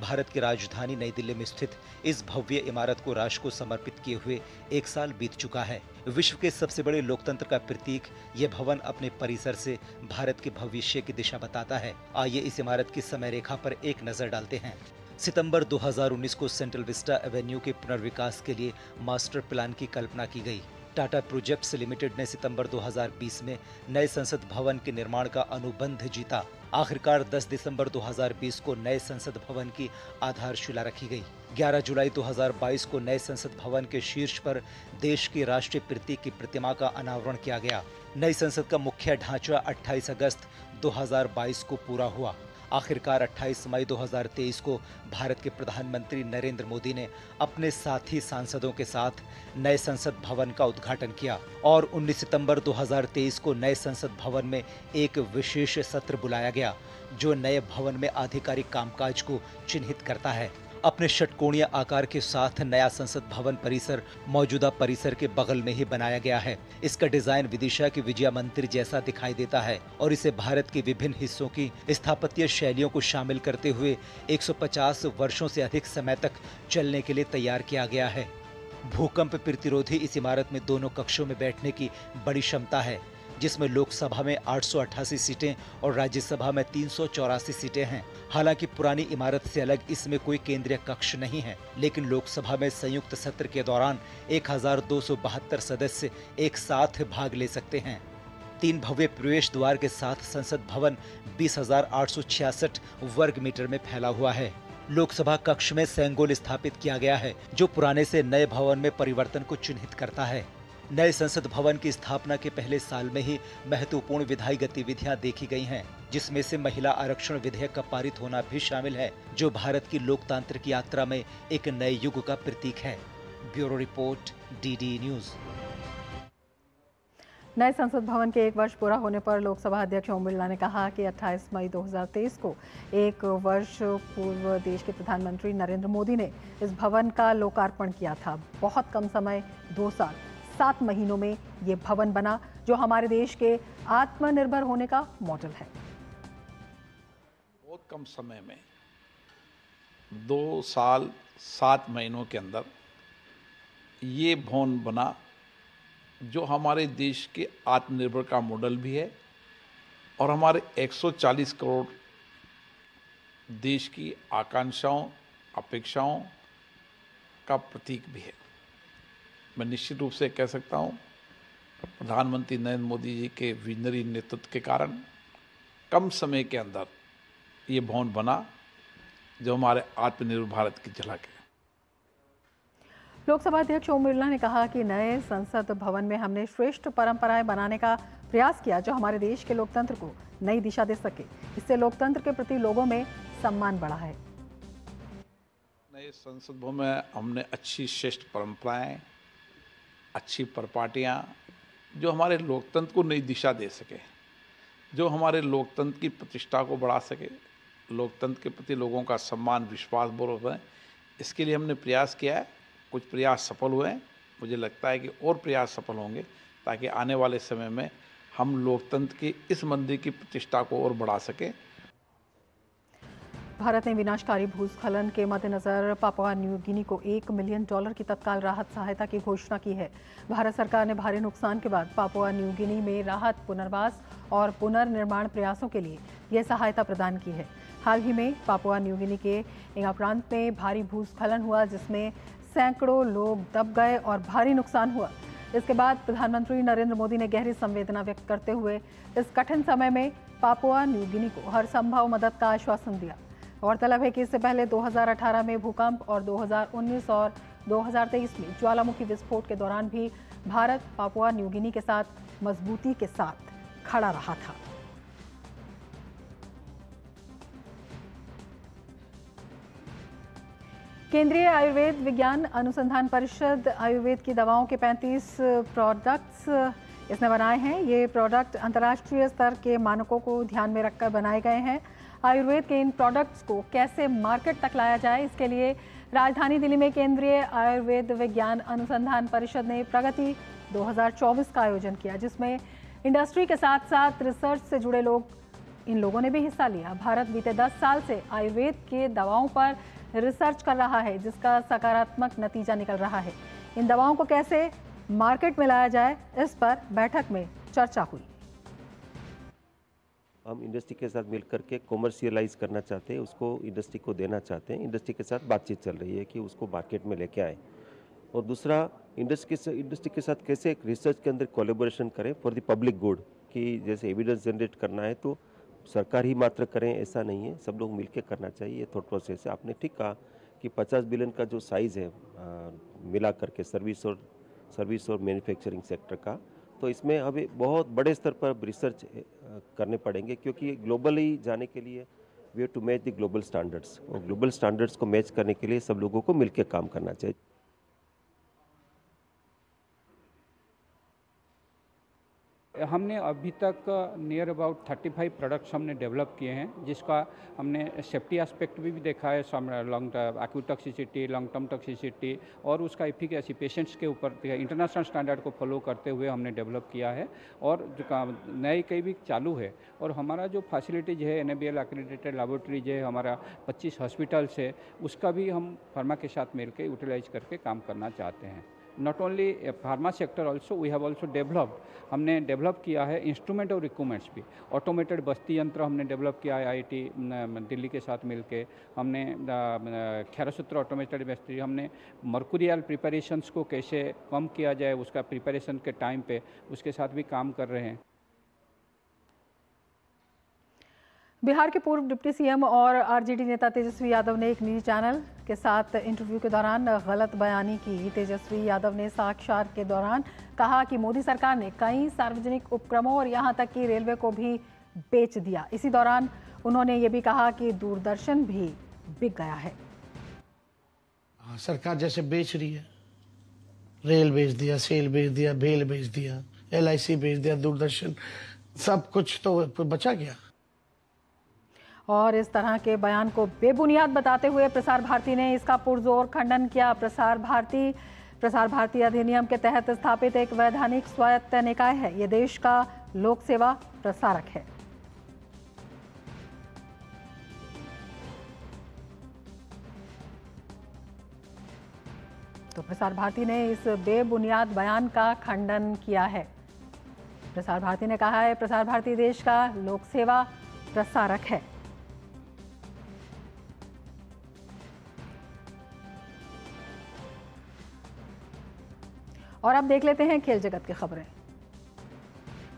भारत की राजधानी नई दिल्ली में स्थित इस भव्य इमारत को राष्ट्र को समर्पित किए हुए 1 साल बीत चुका है। विश्व के सबसे बड़े लोकतंत्र का प्रतीक ये भवन अपने परिसर से भारत के भविष्य की दिशा बताता है। आइए इस इमारत की समय रेखा पर एक नजर डालते हैं। सितंबर 2019 को सेंट्रल विस्टा एवेन्यू के पुनर्विकास के लिए मास्टर प्लान की कल्पना की गई। टाटा प्रोजेक्ट्स लिमिटेड ने सितंबर 2020 में नए संसद भवन के निर्माण का अनुबंध जीता। आखिरकार 10 दिसंबर 2020 को नए संसद भवन की आधारशिला रखी गई। 11 जुलाई 2022 को नए संसद भवन के शीर्ष पर देश की राष्ट्रीय प्रतीक की प्रतिमा का अनावरण किया गया। नई संसद का मुख्य ढांचा 28 अगस्त 2022 को पूरा हुआ। आखिरकार 28 मई 2023 को भारत के प्रधानमंत्री नरेंद्र मोदी ने अपने साथी सांसदों के साथ नए संसद भवन का उद्घाटन किया और 19 सितंबर 2023 को नए संसद भवन में एक विशेष सत्र बुलाया गया जो नए भवन में आधिकारिक कामकाज को चिन्हित करता है। अपने षटकोणीय आकार के साथ नया संसद भवन परिसर मौजूदा परिसर के बगल में ही बनाया गया है। इसका डिजाइन विदिशा के विजया मंदिर जैसा दिखाई देता है और इसे भारत के विभिन्न हिस्सों की स्थापत्य शैलियों को शामिल करते हुए 150 वर्षों से अधिक समय तक चलने के लिए तैयार किया गया है। भूकंप प्रतिरोधी इस इमारत में दोनों कक्षों में बैठने की बड़ी क्षमता है, जिसमें लोकसभा में 888 सीटें और राज्यसभा में 384 सीटें हैं। हालांकि पुरानी इमारत से अलग इसमें कोई केंद्रीय कक्ष नहीं है, लेकिन लोकसभा में संयुक्त सत्र के दौरान 1272 सदस्य एक साथ भाग ले सकते हैं। 3 भव्य प्रवेश द्वार के साथ संसद भवन 20,866 वर्ग मीटर में फैला हुआ है। लोकसभा कक्ष में सेंगोल स्थापित किया गया है जो पुराने से नए भवन में परिवर्तन को चिन्हित करता है। नए संसद भवन की स्थापना के पहले साल में ही महत्वपूर्ण विधायी गतिविधियां देखी गई हैं, जिसमें से महिला आरक्षण विधेयक का पारित होना भी शामिल है, जो भारत की लोकतांत्रिक यात्रा में एक नए युग का प्रतीक है। Bureau report, DD news. नए संसद भवन के 1 वर्ष पूरा होने पर लोकसभा अध्यक्ष ओम बिरला ने कहा कि 28 मई 2023 को 1 वर्ष पूर्व देश के प्रधानमंत्री नरेंद्र मोदी ने इस भवन का लोकार्पण किया था। बहुत कम समय, 2 साल 7 महीनों में ये भवन बना, जो हमारे देश के आत्मनिर्भर होने का मॉडल है। बहुत कम समय में 2 साल 7 महीनों के अंदर ये भवन बना जो हमारे देश के आत्मनिर्भर का मॉडल भी है और हमारे 140 करोड़ देश की आकांक्षाओं, अपेक्षाओं का प्रतीक भी है। मैं निश्चित रूप से कह सकता हूँ प्रधानमंत्री नरेंद्र मोदी जी के विजनरी नेतृत्व के कारण कम समय के अंदर ये भवन बना जो हमारे आत्मनिर्भर भारत की झलक है। लोकसभा अध्यक्ष ओम बिरला ने कहा कि नए संसद भवन में हमने श्रेष्ठ परंपराएं बनाने का प्रयास किया जो हमारे देश के लोकतंत्र को नई दिशा दे सके। इससे लोकतंत्र के प्रति लोगों में सम्मान बढ़ा है। नए संसद भवन में हमने अच्छी श्रेष्ठ परंपराएं, अच्छी परिपाटियां जो हमारे लोकतंत्र को नई दिशा दे सके, जो हमारे लोकतंत्र की प्रतिष्ठा को बढ़ा सके, लोकतंत्र के प्रति लोगों का सम्मान, विश्वास बढ़े, इसके लिए हमने प्रयास किया है। कुछ प्रयास सफल हुए हैं, मुझे लगता है कि और प्रयास सफल होंगे ताकि आने वाले समय में हम लोकतंत्र की इस मंदिर की प्रतिष्ठा को और बढ़ा सकें। भारत ने विनाशकारी भूस्खलन के मद्देनजर पापुआ न्यू गिनी को $1 मिलियन की तत्काल राहत सहायता की घोषणा की है। भारत सरकार ने भारी नुकसान के बाद पापुआ न्यू गिनी में राहत, पुनर्वास और पुनर्निर्माण प्रयासों के लिए यह सहायता प्रदान की है। हाल ही में पापुआ न्यू गिनी के इंगा प्रांत में भारी भूस्खलन हुआ जिसमें सैकड़ों लोग दब गए और भारी नुकसान हुआ। इसके बाद प्रधानमंत्री नरेंद्र मोदी ने गहरी संवेदना व्यक्त करते हुए इस कठिन समय में पापुआ न्यू गिनी को हर संभव मदद का आश्वासन दिया। गौरतलब है कि इससे पहले 2018 में भूकंप और 2019 और 2023 में ज्वालामुखी विस्फोट के दौरान भी भारत पापुआ न्यू गिनी के साथ मजबूती के साथ खड़ा रहा था। केंद्रीय आयुर्वेद विज्ञान अनुसंधान परिषद आयुर्वेद की दवाओं के 35 प्रोडक्ट्स इसने बनाए हैं। ये प्रोडक्ट अंतर्राष्ट्रीय स्तर के मानकों को ध्यान में रखकर बनाए गए हैं। आयुर्वेद के इन प्रोडक्ट्स को कैसे मार्केट तक लाया जाए, इसके लिए राजधानी दिल्ली में केंद्रीय आयुर्वेद विज्ञान अनुसंधान परिषद ने प्रगति 2024 का आयोजन किया, जिसमें इंडस्ट्री के साथ साथ रिसर्च से जुड़े इन लोगों ने भी हिस्सा लिया। भारत बीते 10 साल से आयुर्वेद के दवाओं पर रिसर्च कर रहा है, जिसका सकारात्मक नतीजा निकल रहा है। इन दवाओं को कैसे मार्केट में लाया जाए, इस पर बैठक में चर्चा हुई। हम इंडस्ट्री के साथ मिलकर के कॉमर्शियलाइज करना चाहते हैं, उसको इंडस्ट्री को देना चाहते हैं। इंडस्ट्री के साथ बातचीत चल रही है कि उसको मार्केट में लेके आए। और दूसरा, इंडस्ट्री के साथ कैसे एक रिसर्च के अंदर कोलैबोरेशन करें फॉर द पब्लिक गुड, कि जैसे एविडेंस जनरेट करना है तो सरकार ही मात्र करें ऐसा नहीं है, सब लोग मिलकर करना चाहिए। ये थॉट प्रोसेस है। आपने ठीक कहा कि 50 बिलियन का जो साइज़ है मिला करके सर्विस और मैन्युफैक्चरिंग सेक्टर का, तो इसमें अभी बहुत बड़े स्तर पर रिसर्च करने पड़ेंगे, क्योंकि ग्लोबली जाने के लिए we have to match the global standards, और ग्लोबल स्टैंडर्ड्स को मैच करने के लिए सब लोगों को मिलकर काम करना चाहिए। हमने अभी तक नियर अबाउट 35 प्रोडक्ट्स हमने डेवलप किए हैं, जिसका हमने सेफ्टी एस्पेक्ट भी देखा है, long acute toxicity, long term toxicity, और उसका एफिकेसी पेशेंट्स के ऊपर इंटरनेशनल स्टैंडर्ड को फॉलो करते हुए हमने डेवलप किया है। और जो नए कई भी चालू है, और हमारा जो फैसिलिटीज है NABL एक्रेडिटेड लेबोरेटरीज है, हमारा 25 हॉस्पिटल्स है, उसका भी हम फार्मा के साथ मिलकर यूटिलाइज करके काम करना चाहते हैं। Not only pharma sector, also we have also हमने डेवलप किया है इंस्ट्रूमेंट और इक्विपमेंट्स भी। ऑटोमेटेड बस्ती यंत्र हमने डेवलप किया है IIT दिल्ली के साथ मिलके। हमने खैरसूत्र ऑटोमेटेड बस्ती, हमने मर्कुरियल प्रिपरेशंस को कैसे कम किया जाए उसका प्रिपरेशन के टाइम पे उसके साथ भी काम कर रहे हैं। बिहार के पूर्व डिप्टी CM और RJD नेता तेजस्वी यादव ने एक निजी चैनल के साथ इंटरव्यू के दौरान गलत बयानी की। तेजस्वी यादव ने साक्षात के दौरान कहा कि मोदी सरकार ने कई सार्वजनिक उपक्रमों और यहां तक कि रेलवे को भी बेच दिया। इसी दौरान उन्होंने ये भी कहा कि दूरदर्शन भी बिक गया है। सरकार जैसे बेच रही है, रेल बेच दिया, सेल बेच दिया, भेल बेच दिया, LIC बेच दिया, दूरदर्शन, सब कुछ तो बचा गया। और इस तरह के बयान को बेबुनियाद बताते हुए प्रसार भारती ने इसका पुरजोर खंडन किया। प्रसार भारती अधिनियम के तहत स्थापित एक वैधानिक स्वायत्त निकाय है। ये देश का लोक सेवा प्रसारक है। तो प्रसार भारती ने इस बेबुनियाद बयान का खंडन किया है। प्रसार भारती ने कहा है, प्रसार भारती देश का लोक सेवा प्रसारक है। और अब देख लेते हैं खेल जगत की खबरें।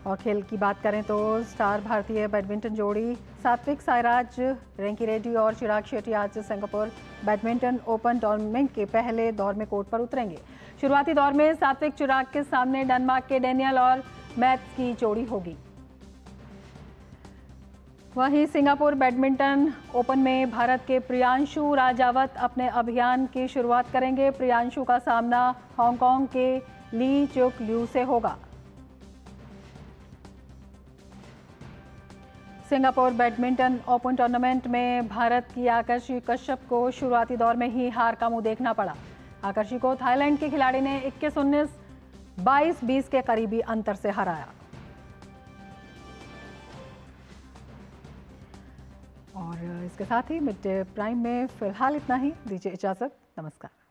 और खेल की बात करें तो स्टार भारतीय बैडमिंटन जोड़ी सात्विक साईराज रेंकीरेड्डी और चिराग शेट्टी आज सिंगापुर बैडमिंटन ओपन टूर्नामेंट के पहले दौर में कोर्ट पर उतरेंगे। शुरुआती दौर में सात्विक चिराग के सामने डेनमार्क के डेनियल और मैथ्स की जोड़ी होगी। वहीं सिंगापुर बैडमिंटन ओपन में भारत के प्रियांशु राजावत अपने अभियान की शुरुआत करेंगे। प्रियांशु का सामना हांगकांग के ली चुक ल्यू से होगा। सिंगापुर बैडमिंटन ओपन टूर्नामेंट में भारत की आकर्षि कश्यप को शुरुआती दौर में ही हार का मुंह देखना पड़ा। आकर्षि को थाईलैंड के खिलाड़ी ने 21-19, 22-20 के करीबी अंतर से हराया। और इसके साथ ही मिड डे प्राइम में फिलहाल इतना ही। दीजिए इजाजत, नमस्कार।